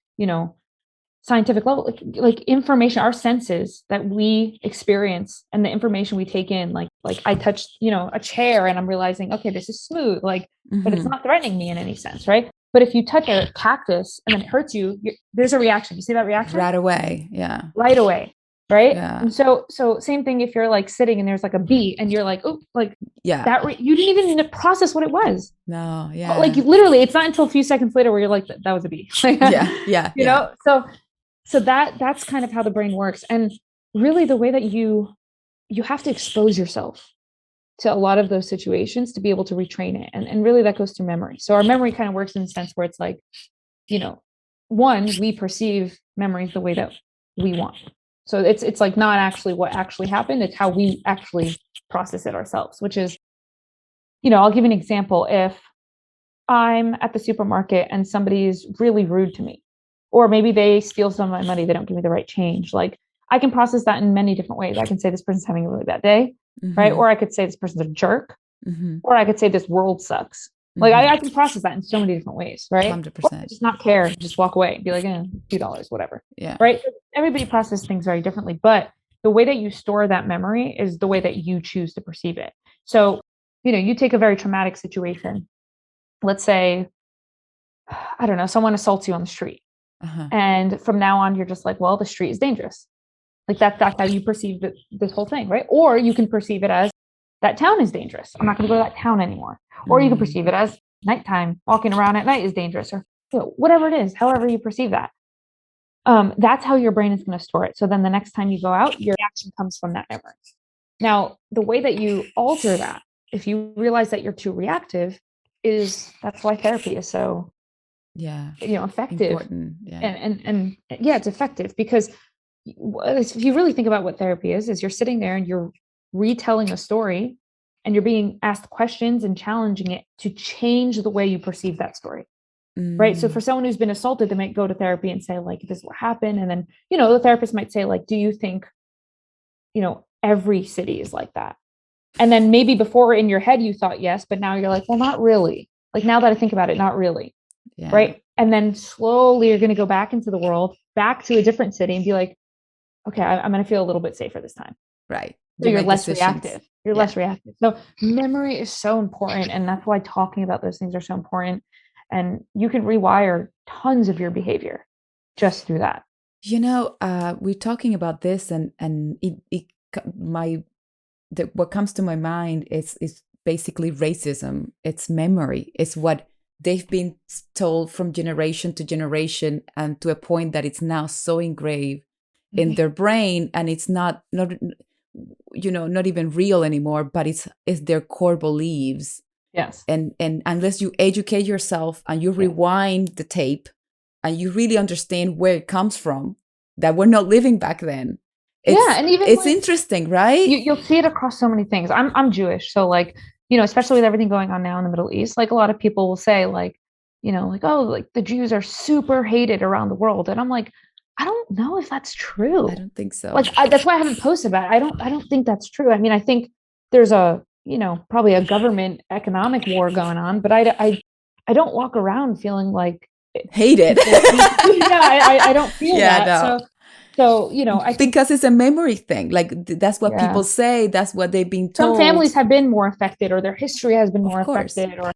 scientific level, like information, our senses that we experience and the information we take in, like I touched, a chair and I'm realizing, okay, this is smooth, like, but it's not threatening me in any sense. Right. But if you touch a cactus and it hurts you, there's a reaction. You see that reaction? Right away. Yeah. Right away. Right. Yeah. And so same thing if you're like sitting and there's like a bee and you're like, oh, like, yeah, you didn't even process what it was. No. Yeah. Like, literally, it's not until a few seconds later where you're like, that was a bee. Yeah. You know? So that's kind of how the brain works. And really the way that you have to expose yourself to a lot of those situations to be able to retrain it. And really that goes through memory. So our memory kind of works in the sense where it's like, one, we perceive memories the way that we want. So it's like not actually what actually happened. It's how we actually process it ourselves, which is, I'll give you an example. If I'm at the supermarket and somebody's really rude to me, or maybe they steal some of my money, they don't give me the right change. Like, I can process that in many different ways. I can say this person's having a really bad day, right? Or I could say this person's a jerk, or I could say this world sucks. Like, I can process that in so many different ways, right? 100%. Just not care, just walk away, be like, $2, whatever. Yeah. Right. Everybody processes things very differently, but the way that you store that memory is the way that you choose to perceive it. So, you take a very traumatic situation. Let's say, I don't know, someone assaults you on the street. And from now on, you're just like, well, the street is dangerous. Like, that's how you perceive this whole thing, right? Or you can perceive it as that town is dangerous. I'm not going to go to that town anymore. Or you can perceive it as nighttime, walking around at night is dangerous, or whatever it is, however you perceive that. That's how your brain is going to store it. So then the next time you go out, your reaction comes from that memory. Now, the way that you alter that, if you realize that you're too reactive, that's why therapy is so effective. Important. Yeah. And it's effective because if you really think about what therapy is you're sitting there and you're retelling a story and you're being asked questions and challenging it to change the way you perceive that story. Right. So for someone who's been assaulted, they might go to therapy and say, like, this is what happened. And then, the therapist might say, like, do you think, every city is like that? And then maybe before in your head you thought yes, but now you're like, well, not really. Like now that I think about it, not really. Yeah. Right. And then slowly you're going to go back into the world, back to a different city and be like, okay, I'm going to feel a little bit safer this time. Right. So you're less reactive. You're less reactive. So memory is so important. And that's why talking about those things are so important. And you can rewire tons of your behavior just through that. You know, we're talking about this and what comes to my mind is basically racism. It's memory. It's what they've been told from generation to generation, and to a point that it's now so engraved in their brain, and it's not even real anymore, but it's their core beliefs. Yes. And unless you educate yourself and you rewind the tape and you really understand where it comes from, that we're not living back then. And even it's interesting, right? You'll see it across so many things. I'm Jewish, so like, especially with everything going on now in the Middle East, like a lot of people will say like, oh, like the Jews are super hated around the world, and I'm like, I don't know if that's true. I don't think so. Like that's why I haven't posted about it. I don't think that's true. I mean, I think there's probably a government economic war going on, but I don't walk around feeling like hated. I don't feel that. No. So, I think because it's a memory thing. Like that's what people say. That's what they've been told. Some families have been more affected, or their history has been more affected, or,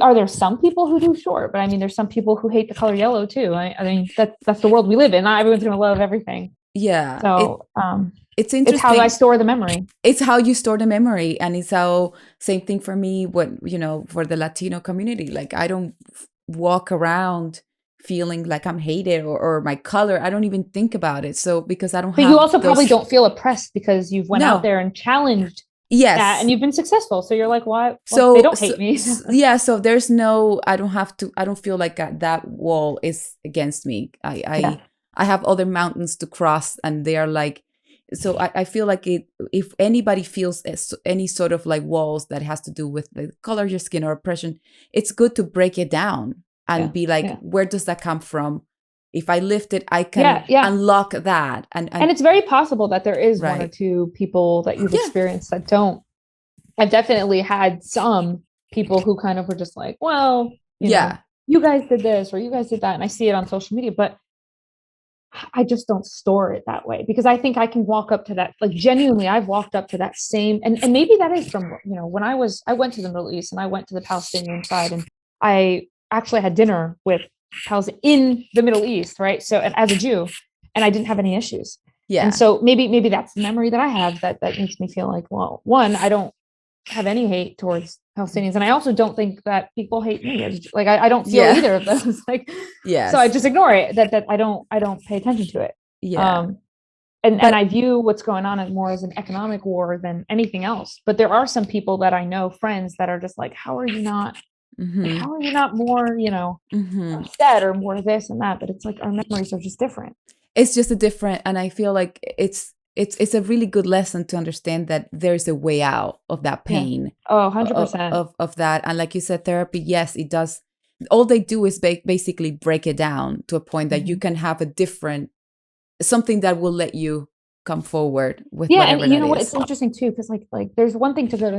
are there some people who do? Sure. But I mean, there's some people who hate the color yellow too. I mean, that's the world we live in. Not everyone's going to love everything. Yeah. So, it's interesting. It's how I store the memory. It's how you store the memory. And it's how, same thing for me, for the Latino community. Like I don't walk around feeling like I'm hated or my color. I don't even think about it. So because I don't but you also probably don't feel oppressed because you've went out there and challenged that and you've been successful. So you're like, why? Well, they don't hate me. So there's no, I don't feel like that wall is against me. I have other mountains to cross, and they are like, so I feel like if anybody feels any sort of like walls that has to do with the color of your skin or oppression, it's good to break it down and be like, where does that come from? If I lift it, I can unlock that. And it's very possible that there is one or two people that you've experienced that don't. I've definitely had some people who kind of were just like, well, you know, you guys did this or you guys did that. And I see it on social media, but I just don't store it that way, because I think I can walk up to that. Like genuinely, I've walked up to that same, and maybe that is from, when I went to the Middle East and I went to the Palestinian side, and I actually had dinner with Palestinians in the Middle East. Right. So, and as a Jew, and I didn't have any issues. Yeah. And so maybe that's the memory that I have that makes me feel like, well, one, I don't have any hate towards Palestinians. And I also don't think that people hate me. Like, I don't feel either of those. Like, so I just ignore it, that I don't pay attention to it. Yeah. And I view what's going on as more as an economic war than anything else. But there are some people that I know, friends, that are just like, how are you not more, upset or more this and that? But it's like our memories are just different. It's just a different, and I feel like it's a really good lesson to understand that there's a way out of that pain. Yeah. Oh, 100%. Of that. And like you said, therapy, yes, it does. All they do is basically break it down to a point that you can have something that will let you come forward with whatever and you know is. What? It's interesting too, because like there's one thing to go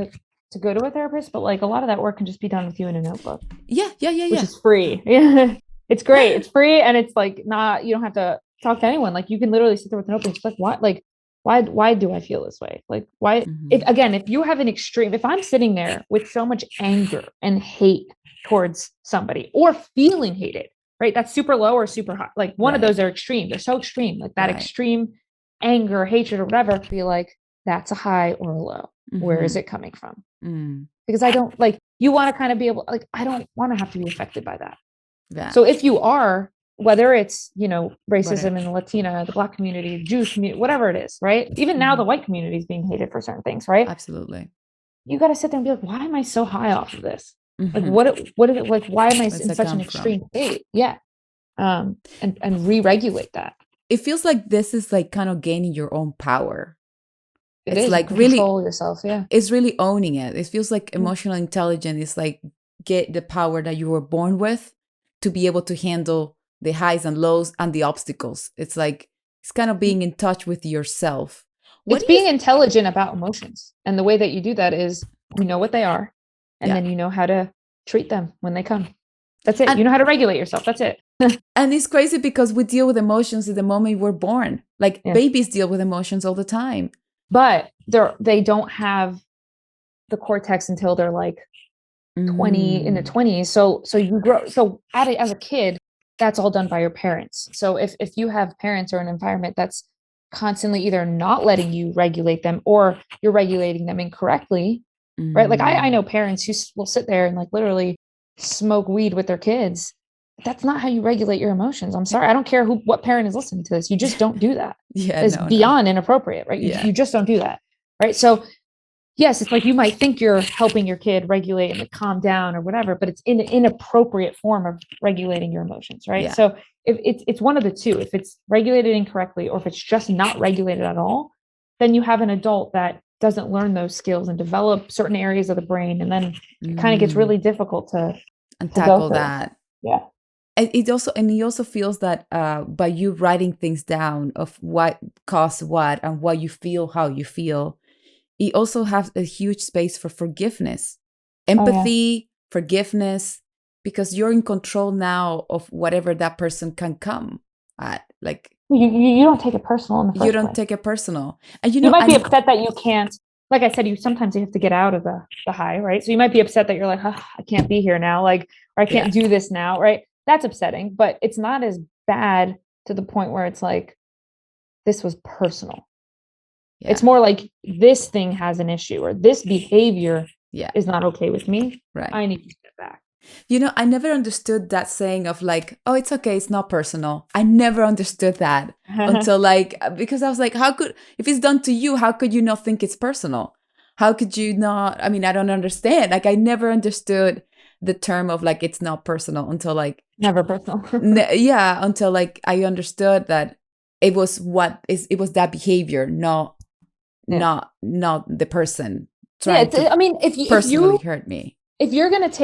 to a therapist, but like a lot of that work can just be done with you in a notebook. Yeah. Which is free. Yeah. It's great. It's free, and it's like you don't have to talk to anyone. Like you can literally sit there with a notebook. It's like, what? Like, why do I feel this way? Like, why, if you have an extreme, if I'm sitting there with so much anger and hate towards somebody, or feeling hated, right? That's super low or super high. Like one of those are extreme. They're so extreme, like that extreme anger, hatred, or whatever. Be like, that's a high or a low. Where is it coming from? Because I don't you want to kind of be able, I don't want to have to be affected by that. Yeah. So if you are, whether it's, racism in the Latina, the Black community, the Jewish community, whatever it is, right? Even now the white community is being hated for certain things, right? Absolutely. You got to sit there and be like, why am I so high off of this? Like, what is it like? Why am I in such an extreme state? Yeah. And re-regulate that. It feels like this is like kind of gaining your own power. It's like really control yourself. Yeah. It's really owning it. It feels like emotional intelligence is like get the power that you were born with to be able to handle the highs and lows and the obstacles. It's like, it's kind of being in touch with yourself. It's being intelligent about emotions. And the way that you do that is you know what they are, and then you know how to treat them when they come. That's it. You know how to regulate yourself. That's it. And it's crazy because we deal with emotions at the moment we're born. Like babies deal with emotions all the time. But they don't have the cortex until they're like 20 in their 20s. So you grow. So as a kid, that's all done by your parents. So if you have parents or an environment that's constantly either not letting you regulate them or you're regulating them incorrectly, right? Like I know parents who will sit there and like literally smoke weed with their kids. That's not how you regulate your emotions. I'm sorry. I don't care what parent is listening to this. You just don't do that. It's beyond inappropriate, right? You just don't do that. Right. So yes, it's like you might think you're helping your kid regulate and like calm down or whatever, but it's in an inappropriate form of regulating your emotions. Right. Yeah. So if it's one of the two, if it's regulated incorrectly, or if it's just not regulated at all, then you have an adult that doesn't learn those skills and develop certain areas of the brain. And then it kind of gets really difficult to tackle that. Yeah. And he also feels that by you writing things down of what caused what and what you feel, how you feel, he also has a huge space for forgiveness, empathy, forgiveness, because you're in control now of whatever that person can come at. Like you don't take it personal in the first You don't place. take it personal. And you might be upset that you can't, like I said, sometimes you have to get out of the high, right? So you might be upset that you're like, oh, I can't be here now, like, or I can't do this now, right? That's upsetting, but it's not as bad to the point where it's like, this was personal. Yeah. It's more like this thing has an issue, or this behavior is not okay with me. Right. I need to step back. I never understood that saying of like, oh, it's okay, it's not personal. I never understood that until because I was like, if it's done to you, how could you not think it's personal? How could you not? I mean, I don't understand. Like, I never understood the term of like, it's not personal until like. Never personal. Until like I understood that it was that behavior, not the person trying to if you hurt me. If you're going to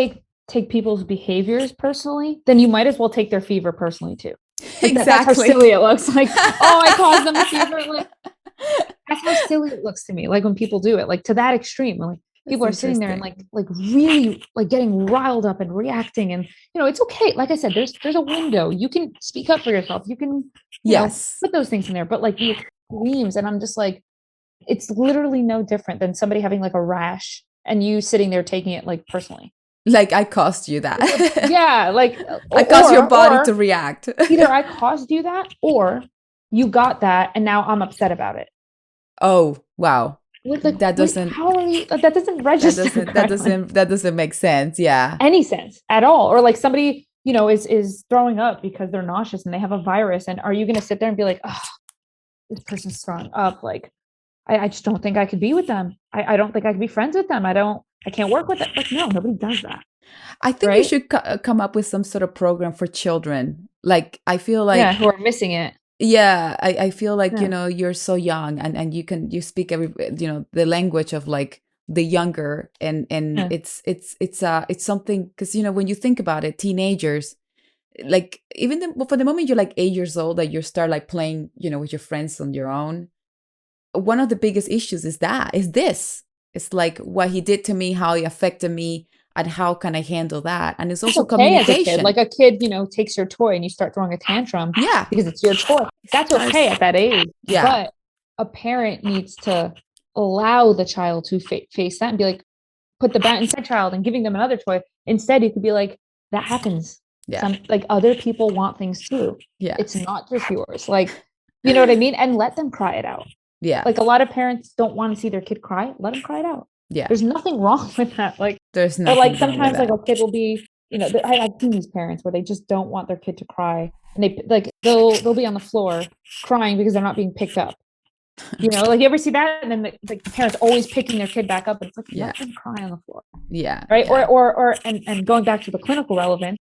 take people's behaviors personally, then you might as well take their fever personally too. Exactly. That's how silly it looks. Like, oh, I caused them a fever. Like, that's how silly it looks to me. Like when people do it, like to that extreme, like people are sitting there and like really like getting riled up and reacting. And, it's okay. Like I said, there's a window. You can speak up for yourself. You can, put those things in there, but like the extremes. And I'm just like, it's literally no different than somebody having like a rash and you sitting there taking it like personally. Like I caused you that. Yeah. Like I caused your body to react. Either I caused you that or you got that and now I'm upset about it. Oh, wow. Like, that doesn't register. That doesn't make sense. Yeah. Any sense at all. Or like somebody, is throwing up because they're nauseous and they have a virus. And are you going to sit there and be like, oh, this person's throwing up? Like, I just don't think I could be with them. I don't think I could be friends with them. I can't work with it. Like, no, nobody does that. I think we should come up with some sort of program for children. Like, I feel like who are missing it. Yeah, I feel like, you're so young and you speak the language of like the younger and it's something because, when you think about it, teenagers, like for the moment you're like 8 years old, that you start like playing, with your friends on your own. One of the biggest issues is this. It's like what he did to me, how he affected me, and how can I handle that? And it's also communication. As a kid. Like a kid, takes your toy and you start throwing a tantrum. Yeah. Because it's your toy. That's okay at that age. Yeah. But a parent needs to allow the child to face that and be like, put the bat inside child and giving them another toy. Instead, you could be like, that happens. Yeah. Like other people want things too. Yeah. It's not just yours. Like, you know what I mean? And let them cry it out. Yeah. Like a lot of parents don't want to see their kid cry. Let them cry it out. Yeah. There's nothing wrong with that. Like, there's nothing. Or like sometimes like a kid will be, I've seen these parents where they just don't want their kid to cry, and they'll be on the floor crying because they're not being picked up. Like you ever see that? And then the parents always picking their kid back up, and it's like, let them cry on the floor. Yeah. Right. Yeah. Or going back to the clinical relevance,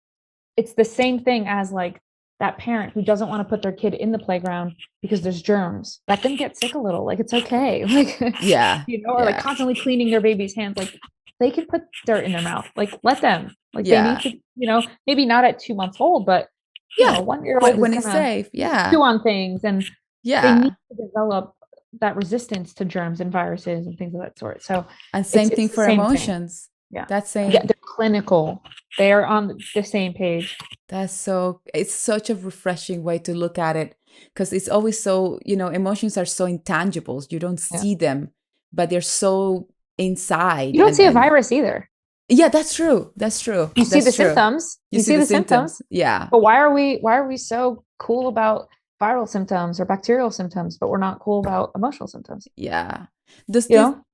it's the same thing as like that parent who doesn't want to put their kid in the playground because there's germs. Let them get sick a little. Like, it's okay. Like, yeah. Or like constantly cleaning their baby's hands. Like, they can put dirt in their mouth. Like, let them. Like, they need to, maybe not at 2 months old, but 1 year old when it's safe. Yeah. chew on things, and they need to develop that resistance to germs and viruses and things of that sort. So, and same thing for emotions. Yeah. That's same. Yeah, they're clinical. They are on the same page. It's such a refreshing way to look at it, because it's always so, emotions are so intangibles. You don't see them, but they're so inside. You don't see a virus either. Yeah, that's true. That's true. You see the symptoms. You see the symptoms. Yeah. But why are we so cool about viral symptoms or bacterial symptoms, but we're not cool about emotional symptoms? Yeah. Does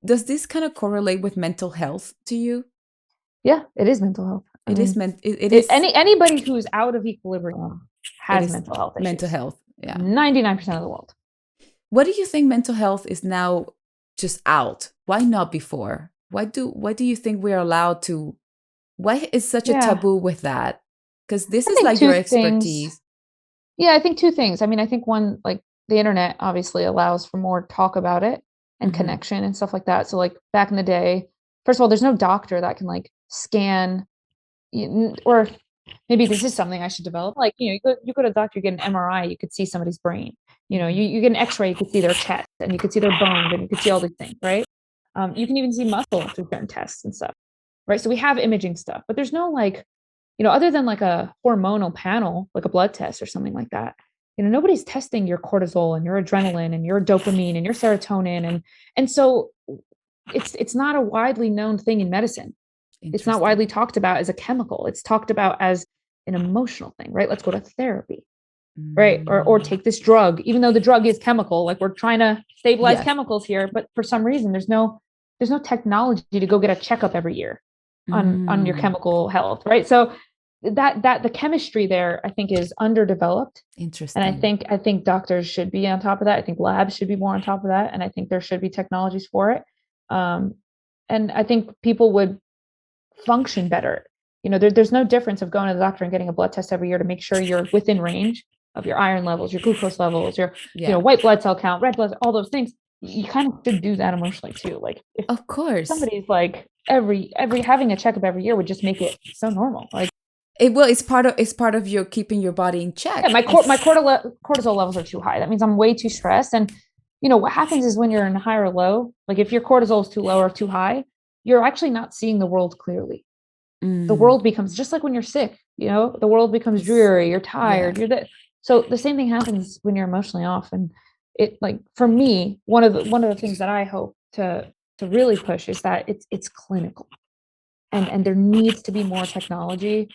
this kind of correlate with mental health to you? Yeah, it is mental health. It is anybody who's out of equilibrium has mental health issues. Mental health. Yeah. 99% of the world. What do you think mental health is now just out? Why not before? Why do you think we're allowed to? Why is such a taboo with that? Because this is like your expertise. Yeah, I think two things. I mean, I think one, like the internet obviously allows for more talk about it and connection and stuff like that. So like back in the day, first of all, there's no doctor that can like scan, or maybe this is something I should develop. Like, you go to a doctor, you get an MRI, you could see somebody's brain. You get an X-ray, you could see their chest, and you could see their bones, and you could see all these things, right? You can even see muscle through certain tests and stuff, right? So we have imaging stuff, but there's no like, other than like a hormonal panel, like a blood test or something like that, nobody's testing your cortisol and your adrenaline and your dopamine and your serotonin. And so it's not a widely known thing in medicine. It's not widely talked about as a chemical. It's talked about as an emotional thing, right? Let's go to therapy, right? Or take this drug, even though the drug is chemical, like we're trying to stabilize chemicals here, but for some reason, there's no technology to go get a checkup every year on your chemical health, right? So that the chemistry there, I think, is underdeveloped. Interesting. And I think doctors should be on top of that. I think labs should be more on top of that. And I think there should be technologies for it. And I think people would function better. There's no difference of going to the doctor and getting a blood test every year to make sure you're within range of your iron levels, your glucose levels, your white blood cell count, red blood, all those things. You kind of should do that emotionally too. Like, if of course somebody's like every having a checkup every year would just make it so normal. Like, it's part of your keeping your body in check. Yeah, my cortisol levels are too high. That means I'm way too stressed. And what happens is when you're in high or low, like if your cortisol is too low or too high, you're actually not seeing the world clearly. The world becomes just like when you're sick, the world becomes dreary, you're tired, so the same thing happens when you're emotionally off. And it, like, for me, one of the things that I hope to really push is that it's clinical, and there needs to be more technology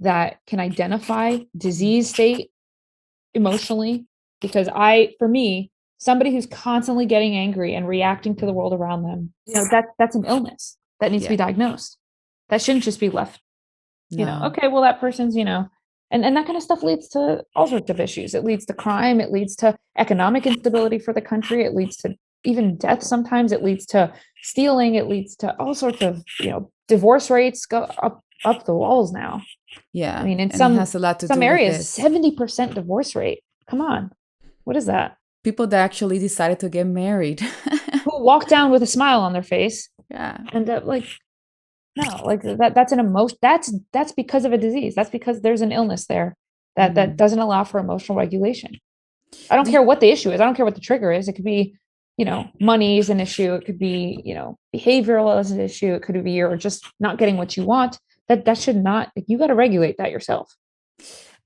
that can identify disease state emotionally, because for me, somebody who's constantly getting angry and reacting to the world around them, that's an illness that needs to be diagnosed. That shouldn't just be left, okay, well, that person's, and that kind of stuff leads to all sorts of issues. It leads to crime. It leads to economic instability for the country. It leads to even death sometimes. It leads to stealing. It leads to all sorts of, divorce rates go up the walls now. Yeah. I mean, in some areas, 70% divorce rate. Come on. What is that? People that actually decided to get married. Who walk down with a smile on their face. Yeah. And no, like that's an emotion. That's because of a disease. That's because there's an illness there that doesn't allow for emotional regulation. I don't care what the issue is. I don't care what the trigger is. It could be, money is an issue. It could be, behavioral as an issue. It could be you're just not getting what you want. That should not. You got to regulate that yourself.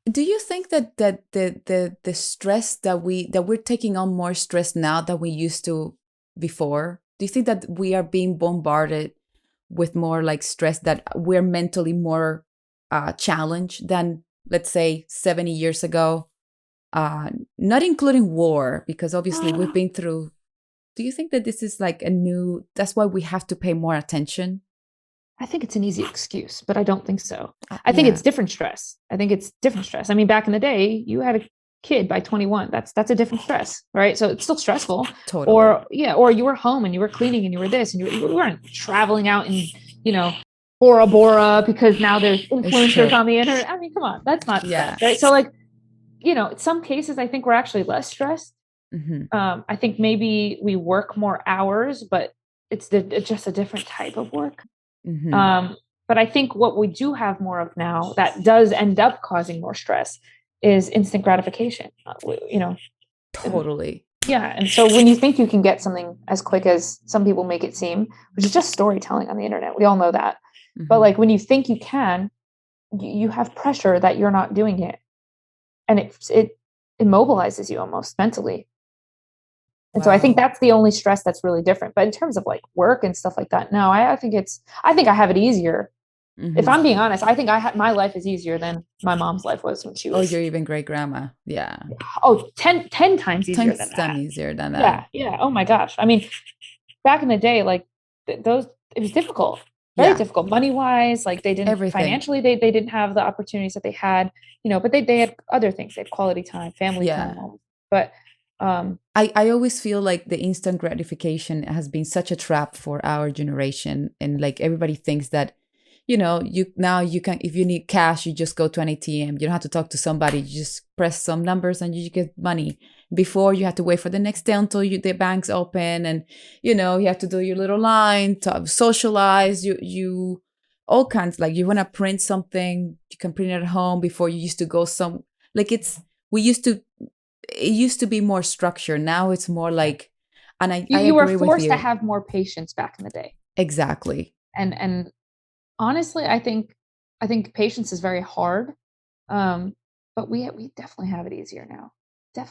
Do you think that the stress that we're taking on more stress now than we used to before? Do you think that we are being bombarded with more like stress, that we're mentally more challenged than, let's say, 70 years ago? Not including war, because obviously we've been through. Do you think that this is like that's why we have to pay more attention? I think it's an easy excuse, but I don't think so. I think it's different stress. I mean, back in the day, you had a kid by 21. That's a different stress, right? So it's still stressful. Totally. Or you were home and you were cleaning and you were this, and you weren't traveling out in, Bora Bora because now there's influencers on the internet. I mean, come on, that's not stress, right? So like, in some cases, I think we're actually less stressed. I think maybe we work more hours, but it's just a different type of work. But I think what we do have more of now that does end up causing more stress is instant gratification. Totally. Yeah. And so when you think you can get something as quick as some people make it seem, which is just storytelling on the internet, we all know that. Mm-hmm. But like when you think you can, you have pressure that you're not doing it. And it immobilizes you almost mentally. And so I think that's the only stress that's really different. But in terms of like work and stuff like that, no, I think I have it easier. Mm-hmm. If I'm being honest, I think my life is easier than my mom's life was when she was. Oh, you're even great grandma. Yeah. Oh, 10 times easier than that. Easier than that. Yeah. Oh my gosh. I mean, back in the day, like it was difficult, very difficult money wise. Like they didn't financially, they didn't have the opportunities that they had, but they had other things. They had quality time, family time. But I always feel like the instant gratification has been such a trap for our generation. And like everybody thinks that, you can, if you need cash, you just go to an ATM. You don't have to talk to somebody. You just press some numbers and you get money. Before, you have to wait for the next day until the bank's open. And, you have to do your little line to socialize. You all kinds, like you want to print something, you can print it at home. Before, you used to go it used to be more structured. Now it's more like, and I you were forced to have more patience back in the day. Exactly. And honestly, I think patience is very hard. But we definitely have it easier now.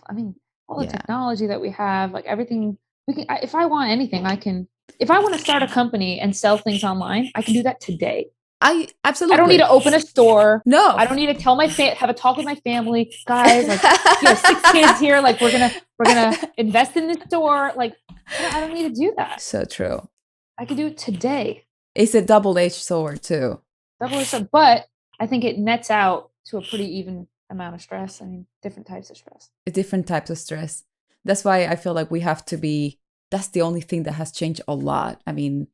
I mean, all the technology that we have, like everything we can, if I want anything, if I want to start a company and sell things online, I can do that today. Absolutely. I don't need to open a store. No. I don't need to tell have a talk with my family. Guys, like 6 kids here, like we're gonna invest in this store. Like I don't need to do that. So true. I can do it today. It's a double-edged sword too. Double-edged sword, but I think it nets out to a pretty even amount of stress. I mean, different types of stress. Different types of stress. That's why I feel like we have to be, that's the only thing that has changed a lot. I mean,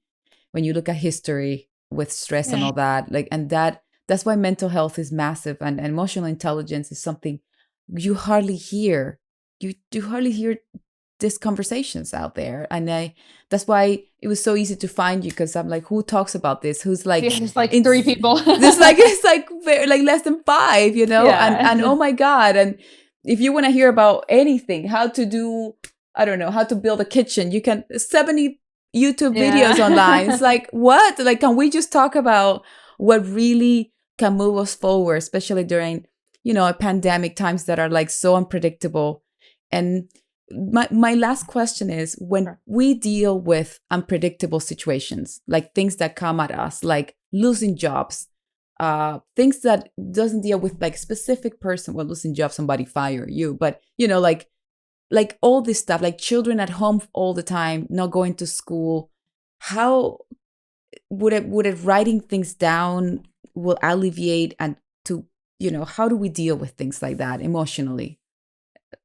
when you look at history with stress and all that, like, and that's why mental health is massive, and emotional intelligence is something you hardly hear. You hardly hear these conversations out there. And that's why it was so easy to find you, because I'm like, who talks about this? Who's like, there's like 3 people. it's like less than 5, and oh my God. And if you want to hear about anything, how to do, I don't know, how to build a kitchen, you can 70 YouTube videos online. It's like, what? Like, can we just talk about what really can move us forward, especially during, a pandemic times that are like so unpredictable. And my last question is, when we deal with unpredictable situations, like things that come at us, like losing jobs, things that doesn't deal with like specific person, well, losing jobs, somebody fire you, but like all this stuff, like children at home all the time, not going to school, how would it writing things down will alleviate, and to, how do we deal with things like that emotionally?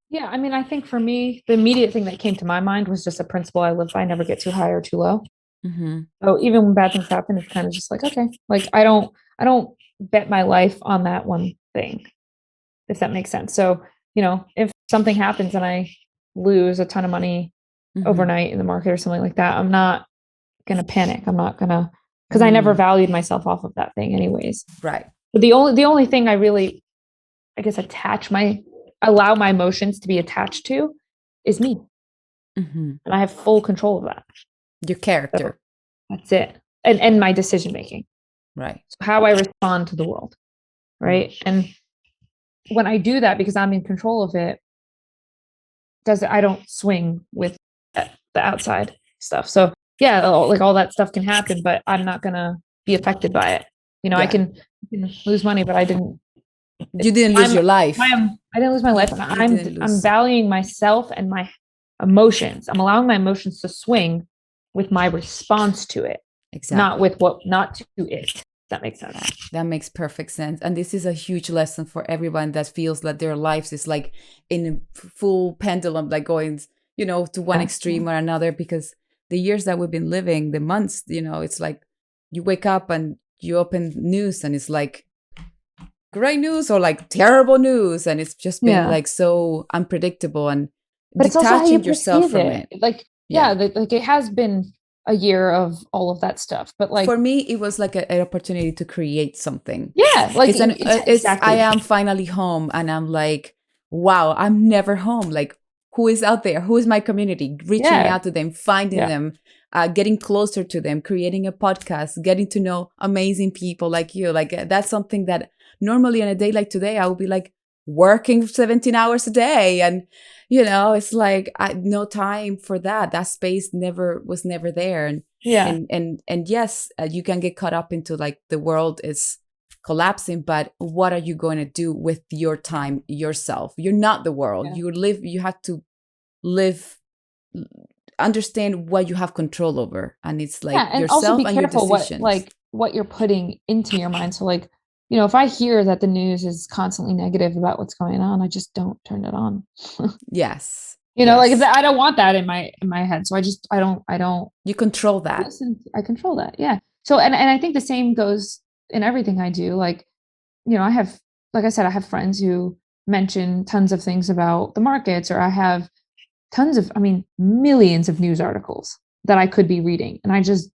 Yeah, I mean, I think for me, the immediate thing that came to my mind was just a principle I live by: never get too high or too low. Mm-hmm. So even when bad things happen, it's kind of just like, okay, like I don't bet my life on that one thing, if that makes sense. So, if something happens and I lose a ton of money overnight in the market or something like that, I'm not going to panic. I'm not going to, because I never valued myself off of that thing anyways. Right. But the only thing I really, I guess, allow my emotions to be attached to is me. Mm-hmm. And I have full control of that. Your character. So that's it. And my decision making. Right. So how I respond to the world. Right. And when I do that, because I'm in control of it, I don't swing with the outside stuff. So yeah, like all that stuff can happen, but I'm not going to be affected by it. I can lose money, but you didn't lose your life. I didn't lose my life. I'm valuing myself and my emotions. I'm allowing my emotions to swing with my response to it. Exactly. Not to it. That makes sense. That makes perfect sense. And this is a huge lesson for everyone that feels that their lives is like in a full pendulum, like going, to one extreme or another, because the years that we've been living, the months, it's like you wake up and you open news and it's like great news or like terrible news. And it's just been like so unpredictable, and but detaching yourself from it. Like, like it has been a year of all of that stuff, but like for me it was like an opportunity to create something. Like exactly. I am finally home, and I'm like, wow, I'm never home. Like, who is out there, who is my community, reaching out to them, finding them, getting closer to them, creating a podcast, getting to know amazing people like you. Like that's something that normally on a day like today, I would be like working 17 hours a day. And, you know, it's like no time for that. That space was never there. And yes, you can get caught up into like the world is collapsing, but what are you going to do with your time yourself? You're not the world. You have to understand what you have control over, and it's like and yourself also be and careful your decisions. What you're putting into your mind. So like, you know, if I hear that the news is constantly negative about what's going on, I just don't turn it on. Yes. You know, like I don't want that in my head. So I don't. You control that. I control that. Yeah. So, and I think the same goes in everything I do. Like, you know, I have friends who mention tons of things about the markets, or I have millions of news articles that I could be reading. And I choose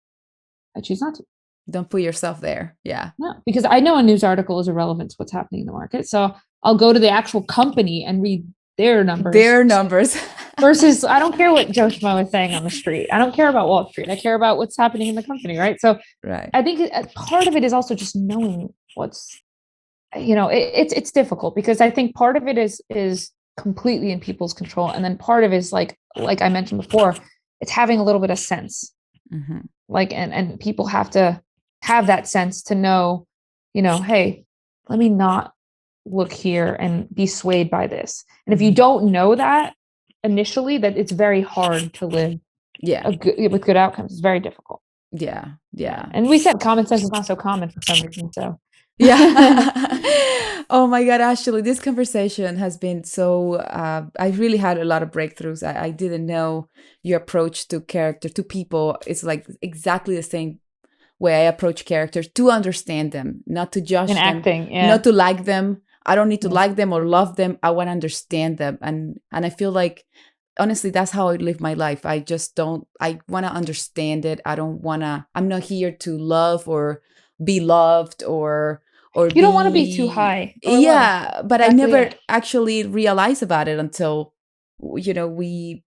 not to. Don't put yourself there. Yeah. No, because I know a news article is irrelevant to what's happening in the market. So I'll go to the actual company and read their numbers. Versus, I don't care what Joe Schmo is saying on the street. I don't care about Wall Street. I care about what's happening in the company, right? So I think part of it is also just knowing what's, you know, it's difficult because I think part of it is completely in people's control. And then part of it is like I mentioned before, it's having a little bit of sense. Mm-hmm. Like, and people have to have that sense to know, you know, hey, let me not look here and be swayed by this. And if you don't know that initially, that it's very hard to live with good outcomes. It's very difficult. Yeah. And we said common sense is not so common for some reason. So Oh my God, Ashley, this conversation has been so, I really had a lot of breakthroughs. I didn't know your approach to people. It's like exactly the same way I approach characters, to understand them, not to judge them, acting, not to like them. I don't need to like them or love them. I want to understand them. And I feel like, honestly, that's how I live my life. I want to understand it. I'm not here to love or be loved or you don't want to be too high. Yeah. But I never actually realized about it until, you know, we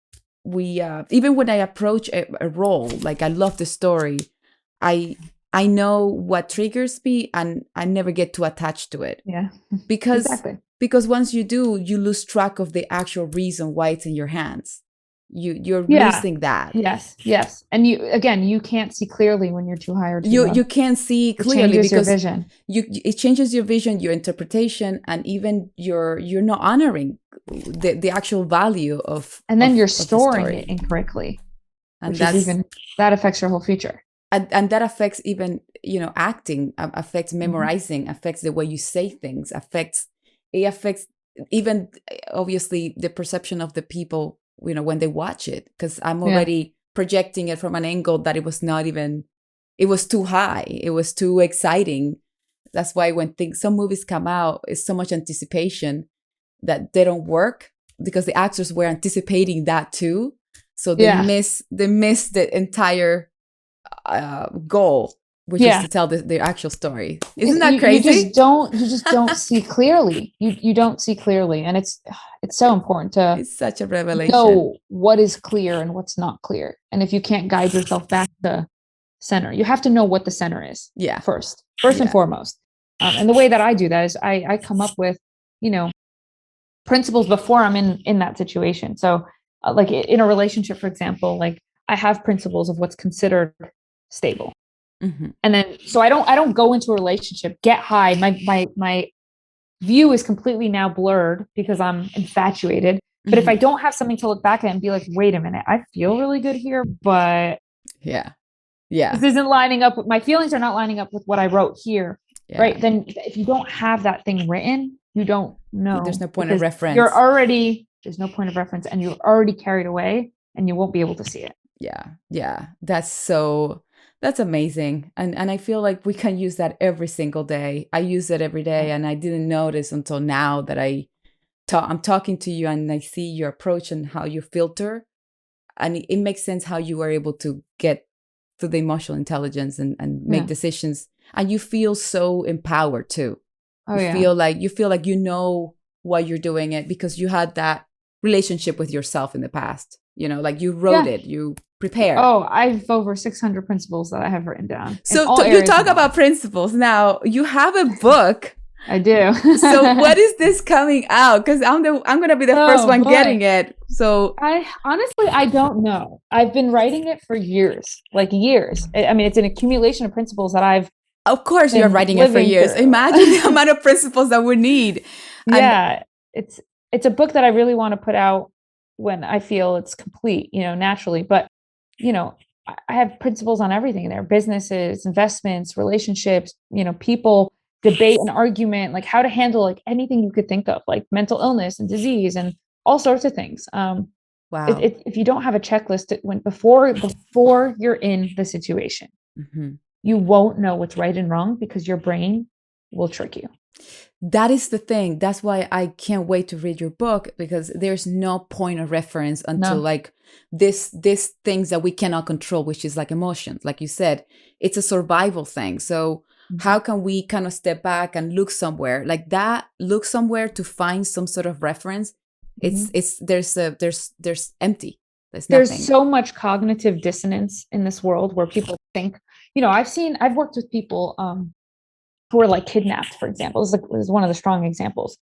even when I approach a role, like I love the story, I know what triggers me and I never get too attached to it. Yeah. Because once you do, you lose track of the actual reason why it's in your hands. You're losing that. Yes. And you can't see clearly when you're too high or too low. You can't see clearly because your vision. It changes your vision, your interpretation, and even you're not honoring the actual value of. And then you're storing it incorrectly, and that affects your whole future. And that affects even, you know, acting, affects memorizing, affects the way you say things, affects even obviously the perception of the people, you know, when they watch it, because I'm already projecting it from an angle that it was too high. It was too exciting. That's why when some movies come out, it's so much anticipation that they don't work because the actors were anticipating that too. So they miss the entire goal, which is to tell the actual story. Isn't that crazy? You just don't see clearly. You don't see clearly, and it's so important to. It's such a revelation. Know what is clear and what's not clear, and if you can't guide yourself back to center, you have to know what the center is. Yeah. First and foremost, and the way that I do that is I come up with, you know, principles before I'm in that situation. So, like in a relationship, for example, like I have principles of what's considered stable. Mm-hmm. And then, so I don't go into a relationship, get high. My view is completely now blurred because I'm infatuated. But if I don't have something to look back at and be like, wait a minute, I feel really good here, but this isn't lining up with my feelings are not lining up with what I wrote here. Yeah. Right. Then if you don't have that thing written, you don't know. There's no point of reference. There's no point of reference and you're already carried away and you won't be able to see it. Yeah. That's amazing. And I feel like we can use that every single day. I use it every day and I didn't notice until now that I'm talking to you and I see your approach and how you filter. And it makes sense how you were able to get to the emotional intelligence and make decisions. And you feel so empowered too. You feel like you know what you're doing it because you had that relationship with yourself in the past? You know, like you wrote it, you prepared. Oh, I've over 600 principles that I have written down. So you talk about principles. Now you have a book. I do. So what is this coming out? Because I'm going to be the first one getting it. So I don't know. I've been writing it for years, like years. I mean, it's an accumulation of principles that I've. Of course, you're writing it for years. Through. Imagine the amount of principles that we need. Yeah, it's a book that I really want to put out when I feel it's complete, you know, naturally. But, you know, I have principles on everything there: businesses, investments, relationships, you know, people, debate and argument, like how to handle like anything you could think of, like mental illness and disease and all sorts of things. Wow. If you don't have a checklist before you're in the situation, you won't know what's right and wrong because your brain will trick you. That is the thing. That's why I can't wait to read your book, because there's no point of reference until like this things that we cannot control, which is like emotions. Like you said, it's a survival thing. So how can we kind of step back and look somewhere like that, look somewhere to find some sort of reference? There's empty. There's so much cognitive dissonance in this world where people think, you know, I've worked with people who were like kidnapped, for example. This is one of the strong examples.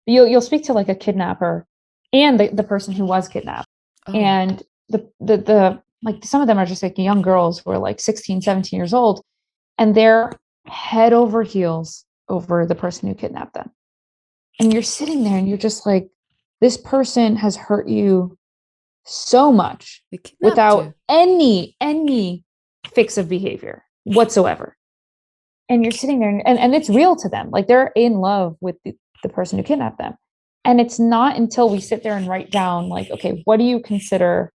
You'll speak to like a kidnapper and the person who was kidnapped. And the like some of them are just like young girls who are like 16, 17 years old, and they're head over heels over the person who kidnapped them. And you're sitting there and you're just like, this person has hurt you so much without any fix of behavior whatsoever. And you're sitting there and it's real to them. Like they're in love with the person who kidnapped them. And it's not until we sit there and write down like, okay, what do you consider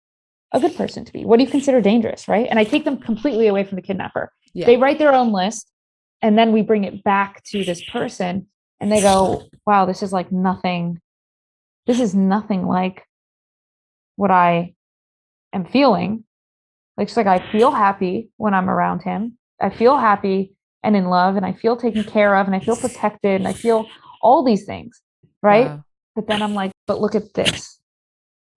a good person to be? What do you consider dangerous, right? And I take them completely away from the kidnapper. Yeah. They write their own list, and then we bring it back to this person and they go, wow, this is like nothing. This is nothing like what I am feeling. Like, it's like I feel happy when I'm around him. I feel happy and in love, and I feel taken care of, and I feel protected, and I feel all these things, right? Wow. But then I'm like, but look at this.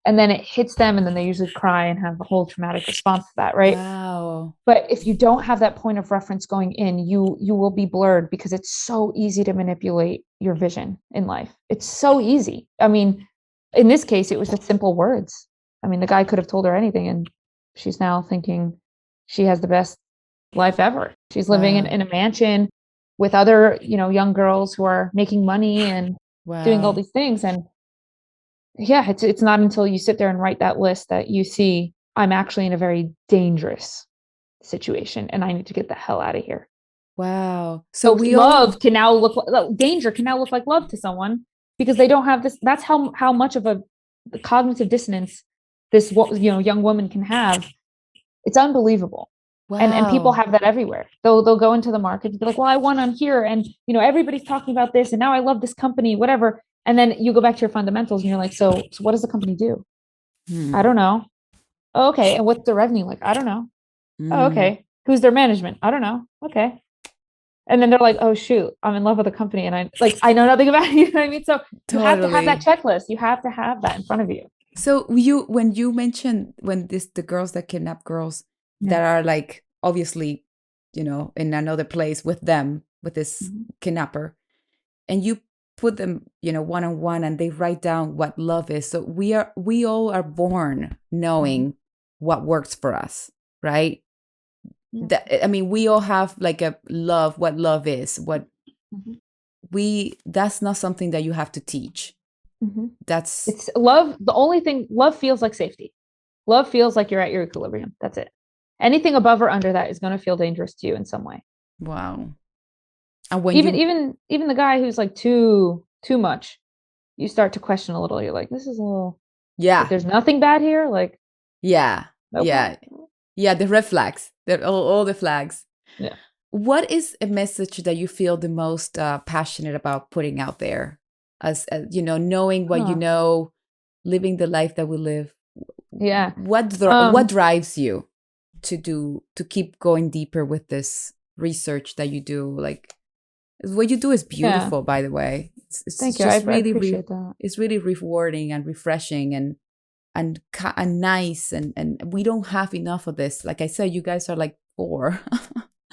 And then it hits them, and then they usually cry and have a whole traumatic response to that, right? Wow. But if you don't have that point of reference going in, you will be blurred, because it's so easy to manipulate your vision in life. It's so easy. I mean, in this case, it was just simple words. I mean, the guy could have told her anything, and she's now thinking she has the best life ever. She's living in a mansion with other, you know, young girls who are making money and doing all these things. And yeah, it's not until you sit there and write that list that you see, I'm actually in a very dangerous situation and I need to get the hell out of here. Wow. So danger can now look like love to someone, because they don't have this. That's how much of a cognitive dissonance this, you know, young woman can have. It's unbelievable. Wow. And people have that everywhere. They'll go into the market and be like, well, I won on here, and you know, everybody's talking about this, and now I love this company, whatever. And then you go back to your fundamentals and you're like, so what does the company do? I don't know. Oh, okay. And what's the revenue like? I don't know. Oh, okay. Who's their management? I don't know. Okay. And then they're like, oh shoot, I'm in love with the company, and I know nothing about it. You know what I mean? So you have to have that checklist. You have to have that in front of you. So when you mentioned the girls that kidnap girls that are like obviously, you know, in another place with this kidnapper, and you put them, you know, one-on-one, and they write down what love is. So we all are born knowing what works for us, right? I mean, we all have like a love, what love is, that's not something that you have to teach. It's love. The only thing, love feels like safety. Love feels like you're at your equilibrium. That's it. Anything above or under that is going to feel dangerous to you in some way. Wow. And when even the guy who's like too much, you start to question a little. You're like, this is a little, like, there's nothing bad here. Like, the red flags, all the flags. Yeah. What is a message that you feel the most passionate about putting out there, as you know, knowing what you know, living the life that we live? Yeah. What drives you to keep going deeper with this research that you do? Like, What you do is beautiful, by the way. Thank you. I appreciate that. It's really rewarding and refreshing and nice. And we don't have enough of this. Like I said, you guys are like 4.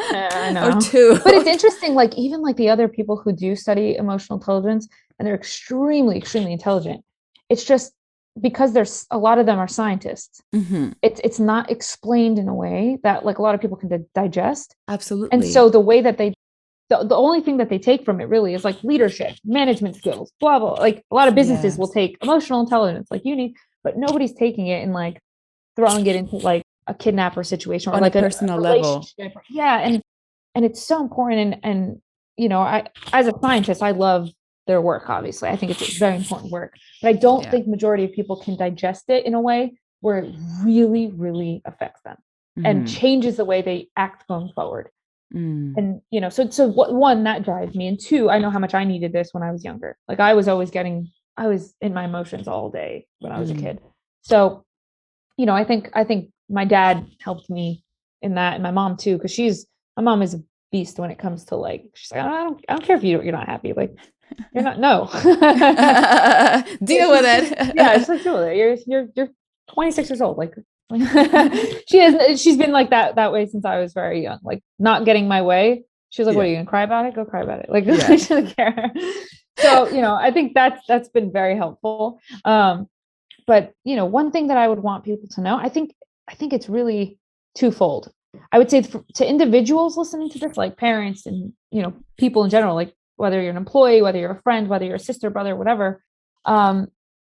I know. Or 2. But it's interesting, like even like the other people who do study emotional intelligence and they're extremely, extremely intelligent. It's just because there's a lot of them are scientists. Mm-hmm. It's not explained in a way that like a lot of people can digest. Absolutely. And so the way that the only thing that they take from it really is like leadership, management skills, blah, blah. Like a lot of businesses will take emotional intelligence, like you need, but nobody's taking it and like throwing it into like a kidnapper situation or on like a personal level. Yeah. And it's so important. And, you know, as a scientist, I love their work, obviously. I think it's very important work, but I don't think majority of people can digest it in a way where it really, really affects them and changes the way they act going forward. And, you know, so one, that drives me. And 2, I know how much I needed this when I was younger. Like I was in my emotions all day when I was a kid. So, you know, I think my dad helped me in that, and my mom too, because my mom is a beast when it comes to like, she's like, I don't care if you're not happy. Like, you're not, no. Deal with it. Yeah, it's like, deal with it. You're 26 years old. Like, she's been like that way since I was very young, like not getting my way. She was like, what are you gonna cry about it? Go cry about it. Like, I shouldn't care. So, you know, I think that's been very helpful. But, you know, one thing that I would want people to know, I think it's really twofold. I would say to individuals listening to this, like parents and, you know, people in general, like whether you're an employee, whether you're a friend, whether you're a sister, brother, whatever,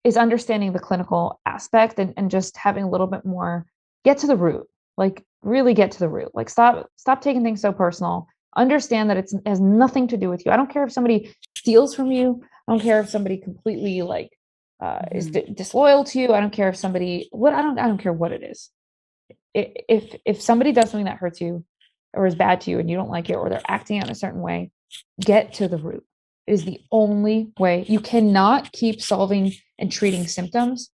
is understanding the clinical aspect and just having a little bit more, get to the root, like really get to the root, like stop taking things so personal, understand that it has nothing to do with you. I don't care if somebody steals from you. I don't care if somebody completely like, is disloyal to you. I don't care if somebody, I don't care what it is. If somebody does something that hurts you or is bad to you and you don't like it, or they're acting out in a certain way, get to the root. It is the only way. You cannot keep solving and treating symptoms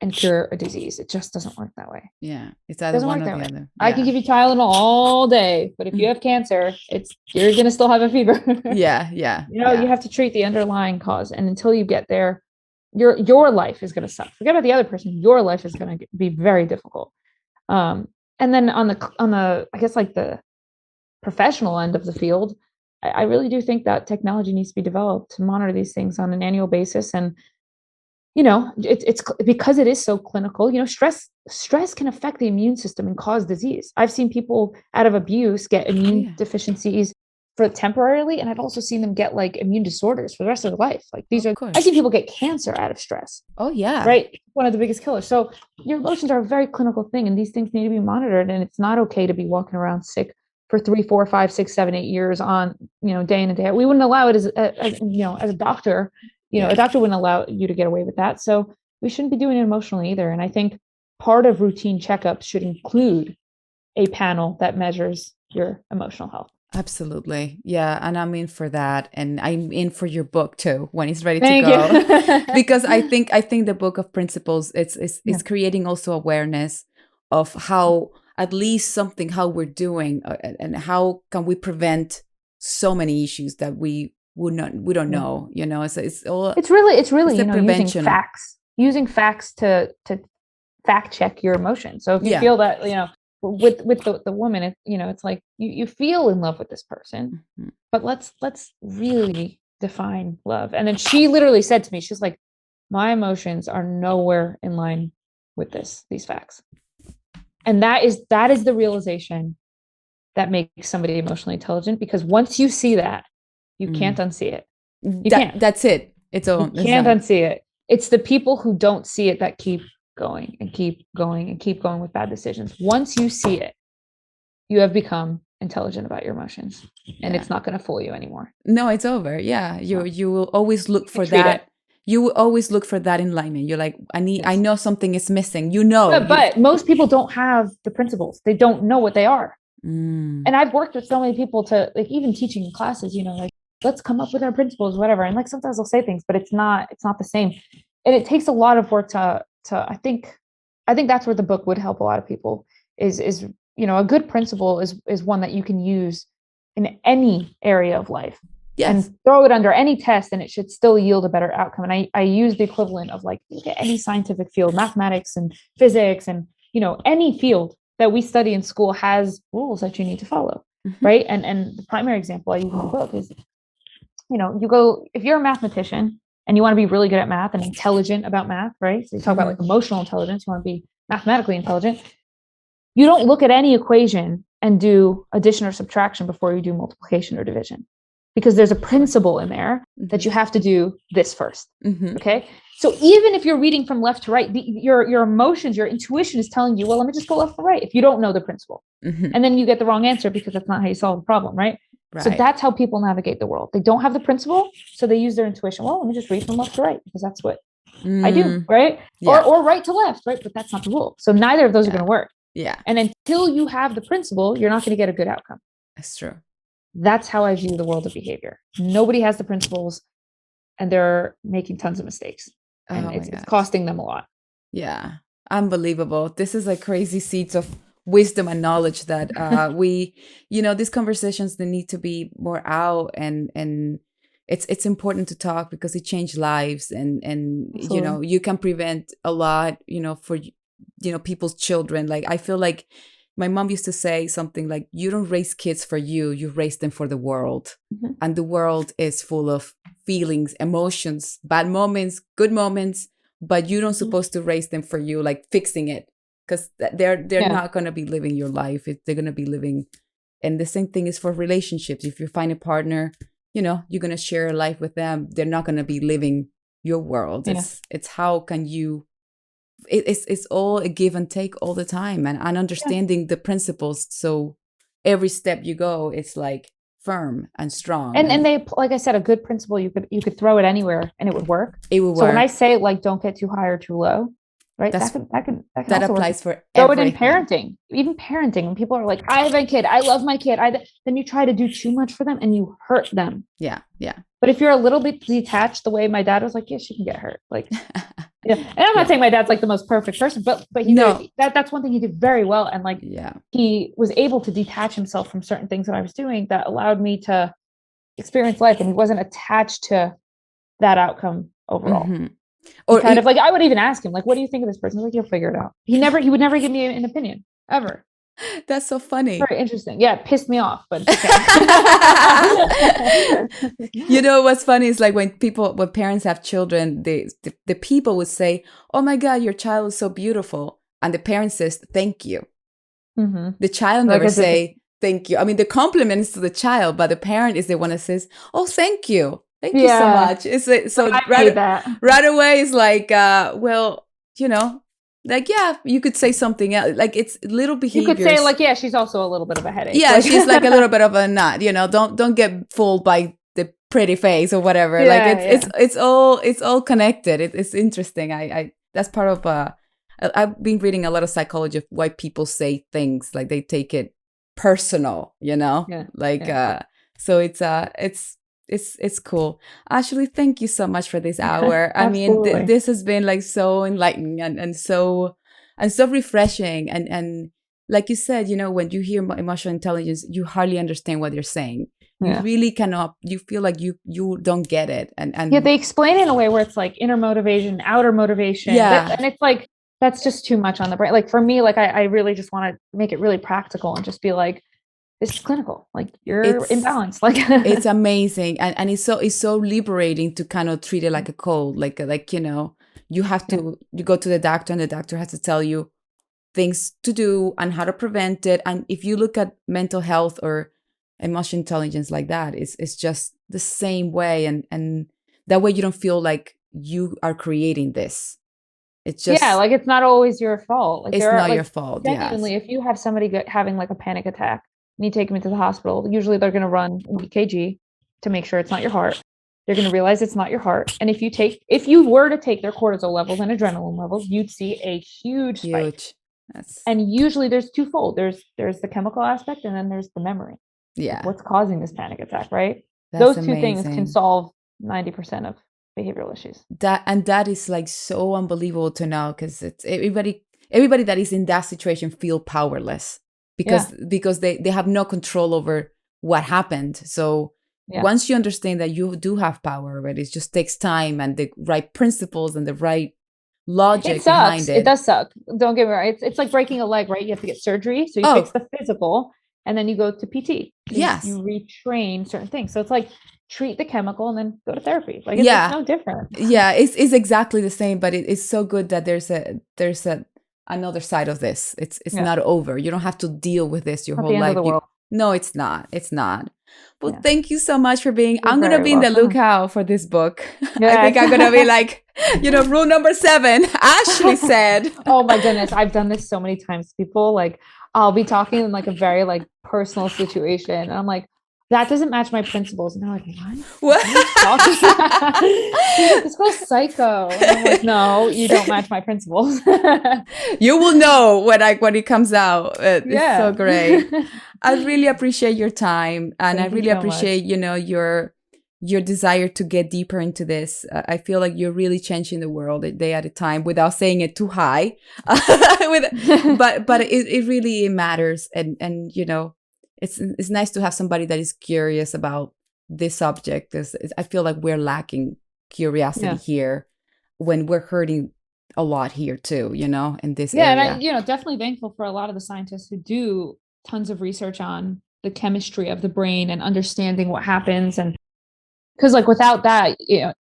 and cure a disease. It just doesn't work that way. Yeah. It's either one or the other. Yeah. I can give you Tylenol all day, but if you have cancer, you're going to still have a fever. Yeah. You know, you have to treat the underlying cause. And until you get there, your life is going to suck. Forget about the other person. Your life is going to be very difficult. And then on the, I guess like the professional end of the field, I really do think that technology needs to be developed to monitor these things on an annual basis. And, you know, it's because it is so clinical, you know, stress can affect the immune system and cause disease. I've seen people out of abuse get immune deficiencies for temporarily. And I've also seen them get like immune disorders for the rest of their life. Like I've seen people get cancer out of stress. Oh yeah. Right. One of the biggest killers. So your emotions are a very clinical thing, and these things need to be monitored. And it's not okay to be walking around sick for 3, 4, 5, 6, 7, 8 years on, you know, day in and day out. We wouldn't allow it as you know, as a doctor, you know, a doctor wouldn't allow you to get away with that. So we shouldn't be doing it emotionally either. And I think part of routine checkups should include a panel that measures your emotional health. Absolutely. Yeah. And I'm in for that. And I'm in for your book too, when it's ready Thank to go. you. Because I think the book of principles, it's creating also awareness of how, at least something, how we're doing and how can we prevent so many issues that we don't know, you know, it's really, you know, using facts to fact check your emotions. So if you feel that, you know, with the woman, you know, it's like you feel in love with this person, but let's really define love. And then she literally said to me, she's like, my emotions are nowhere in line with these facts. And that is the realization that makes somebody emotionally intelligent, because once you see that, you can't unsee it. You can't. That's it. You can't unsee it. It's the people who don't see it that keep going and keep going and keep going with bad decisions. Once you see it, you have become intelligent about your emotions, and it's not going to fool you anymore. No, it's over. Yeah. You will always look for that. You will always look for that alignment. You're like, I know something is missing, you know. But most people don't have the principles. They don't know what they are. And I've worked with so many people to, like, even teaching classes, you know, like, let's come up with our principles, whatever. And like, sometimes they'll say things, but it's not the same. And it takes a lot of work to I think that's where the book would help a lot of people is, you know, a good principle is one that you can use in any area of life. Yes. And throw it under any test and it should still yield a better outcome. And I use the equivalent of like, look at any scientific field, mathematics and physics and, any field that we study in school has rules that you need to follow. Mm-hmm. Right. And the primary example I use in the book is, you go, if you're a mathematician and you want to be really good at math and intelligent about math, right? So you talk about like emotional intelligence, you want to be mathematically intelligent. You don't look at any equation and do addition or subtraction before you do multiplication or division, because there's a principle in there that you have to do this first. Mm-hmm. Okay. So even if you're reading from left to right, your emotions, your intuition is telling you, well, let me just go left to right if you don't know the principle. Mm-hmm. And then you get the wrong answer because that's not how you solve the problem, right? So that's how people navigate the world. They don't have the principle, so they use their intuition. Well, let me just read from left to right because that's what I do, right? Yeah. Or right to left, right? But that's not the rule. So neither of those are going to work. Yeah. And until you have the principle, you're not going to get a good outcome. That's true. That's how I view the world of behavior. Nobody has the principles and they're making tons of mistakes. And it's costing them a lot. Yeah. Unbelievable. This is like crazy seeds of wisdom and knowledge that these conversations, they need to be more out, and it's important to talk because it changes lives, and Absolutely. You can prevent a lot, for people's children. Like, I feel like my mom used to say something like, you don't raise kids for you raise them for the world. Mm-hmm. And the world is full of feelings, emotions, bad moments, good moments, but you don't supposed to raise them for you, like fixing it. Because they're not going to be living your life. They're going to be living. And the same thing is for relationships. If you find a partner, you're going to share a life with them. They're not going to be living your world. Yeah. It's how can you, it's all a give and take all the time, and understanding the principles. So every step you go, it's like firm and strong. And they, like I said, a good principle, you could throw it anywhere and it would work. It would work. So when I say like, don't get too high or too low, right? That applies for throw it in parenting. Even parenting, when people are like, I have a kid, I love my kid, then you try to do too much for them and you hurt them. Yeah. But if you're a little bit detached, the way my dad was like, yeah, she can get hurt. Like, yeah. And I'm not saying my dad's like the most perfect person, but that's one thing he did very well. And like, he was able to detach himself from certain things that I was doing that allowed me to experience life, and he wasn't attached to that outcome overall. Mm-hmm. Or kind of like, I would even ask him, like, what do you think of this person? Like, you'll figure it out. He would never give me an opinion ever. That's so funny. Very interesting. Yeah, it pissed me off, but it's okay. What's funny is like when parents have children, the people would say, oh my God, your child is so beautiful. And the parent says, thank you. Mm-hmm. The child never say thank you. I mean, the compliment is to the child, but the parent is the one that says, oh, thank you. Thank you so much. So right away it's like, like, yeah, you could say something else. Like, it's little behaviors. You could say like, yeah, she's also a little bit of a headache. Yeah, she's like a little bit of a nut, don't get fooled by the pretty face or whatever. Yeah, like it's all connected. It's interesting. I that's part of I've been reading a lot of psychology of why people say things, like they take it personal, so it's cool. Ashley, thank you so much for this hour. I mean, this has been like so enlightening and so refreshing. And like you said, when you hear emotional intelligence, you hardly understand what they're saying. You really cannot, you feel like you don't get it. And they explain it in a way where it's like inner motivation, outer motivation. Yeah. And it's like, that's just too much on the brain. Like for me, like I really just want to make it really practical and just be like, this is clinical. Like you're imbalanced. Like it's amazing. And it's so liberating to kind of treat it like a cold, like, you have to, you go to the doctor and the doctor has to tell you things to do and how to prevent it. And if you look at mental health or emotional intelligence like that, it's just the same way. And that way you don't feel like you are creating this. It's just, like it's not always your fault. Like it's not your fault. Genuinely, if you have somebody having like a panic attack and you take them into the hospital, usually they're going to run an EKG to make sure it's not your heart. They're going to realize it's not your heart. And if you were to take their cortisol levels and adrenaline levels, you'd see a huge spike. And usually there's twofold. There's the chemical aspect and then there's the memory. Yeah. What's causing this panic attack, right? Those two things can solve 90% of behavioral issues. That is like so unbelievable to know, because it's everybody that is in that situation feel powerless because they have no control over what happened. So once you understand that you do have power over it, it just takes time and the right principles and the right logic behind it. It does suck. Don't get me wrong. It's like breaking a leg, right? You have to get surgery. So you fix the physical and then you go to PT. Yes. You retrain certain things. So it's like treat the chemical and then go to therapy. Like it's no different. Yeah, it's exactly the same, but it's so good that there's another side of this. It's not over. You don't have to deal with this your whole life. No, it's not. It's not. Well, thank you so much for being. I'm going to be in the lookout for this book. Yes. I think I'm going to be like, rule number 7. Ashley said. Oh my goodness. I've done this so many times. People like, I'll be talking in like a very like personal situation. And I'm like, that doesn't match my principles. And they're like, what? This girl's psycho. And I'm like, no, you don't match my principles. You will know when it comes out. It's so great. I really appreciate your time. And I really appreciate, your desire to get deeper into this. I feel like you're really changing the world a day at a time without saying it too high. But it really matters. And it's nice to have somebody that is curious about this subject. I feel like we're lacking curiosity here when we're hurting a lot here too, in this area. And I'm, definitely thankful for a lot of the scientists who do tons of research on the chemistry of the brain and understanding what happens. And because like without that,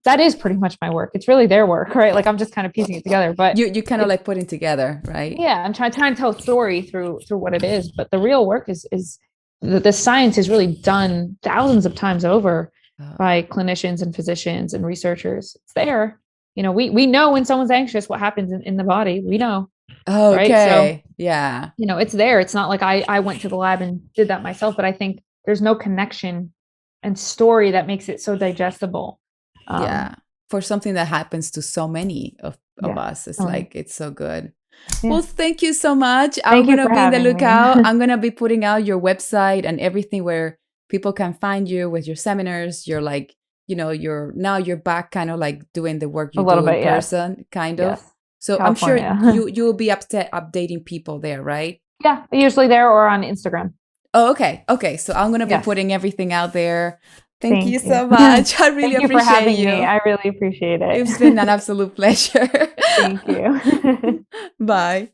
that is pretty much my work. It's really their work, right? Like I'm just kind of piecing it together, but you kind of like putting together, right? Yeah. I'm trying to tell a story through what it is, but the real work is the science is really done thousands of times over by clinicians and physicians and researchers. It's there. We know when someone's anxious, what happens in the body. We know. Oh, okay. Right? So, yeah. It's there. It's not like I went to the lab and did that myself, but I think there's no connection and story that makes it so digestible. For something that happens to so many of us. It's like, it's so good. Yeah. Well, thank you so much. I'm going to be in the lookout. I'm going to be putting out your website and everything where people can find you with your seminars. You're like, you're back kind of like doing the work you do in person, kind of. So California. I'm sure you will be updating people there, right? Yeah, usually there or on Instagram. Oh, okay. Okay. So I'm going to be putting everything out there. Thank you so much. I really appreciate for having me. I really appreciate it. It's been an absolute pleasure. Thank you. Bye.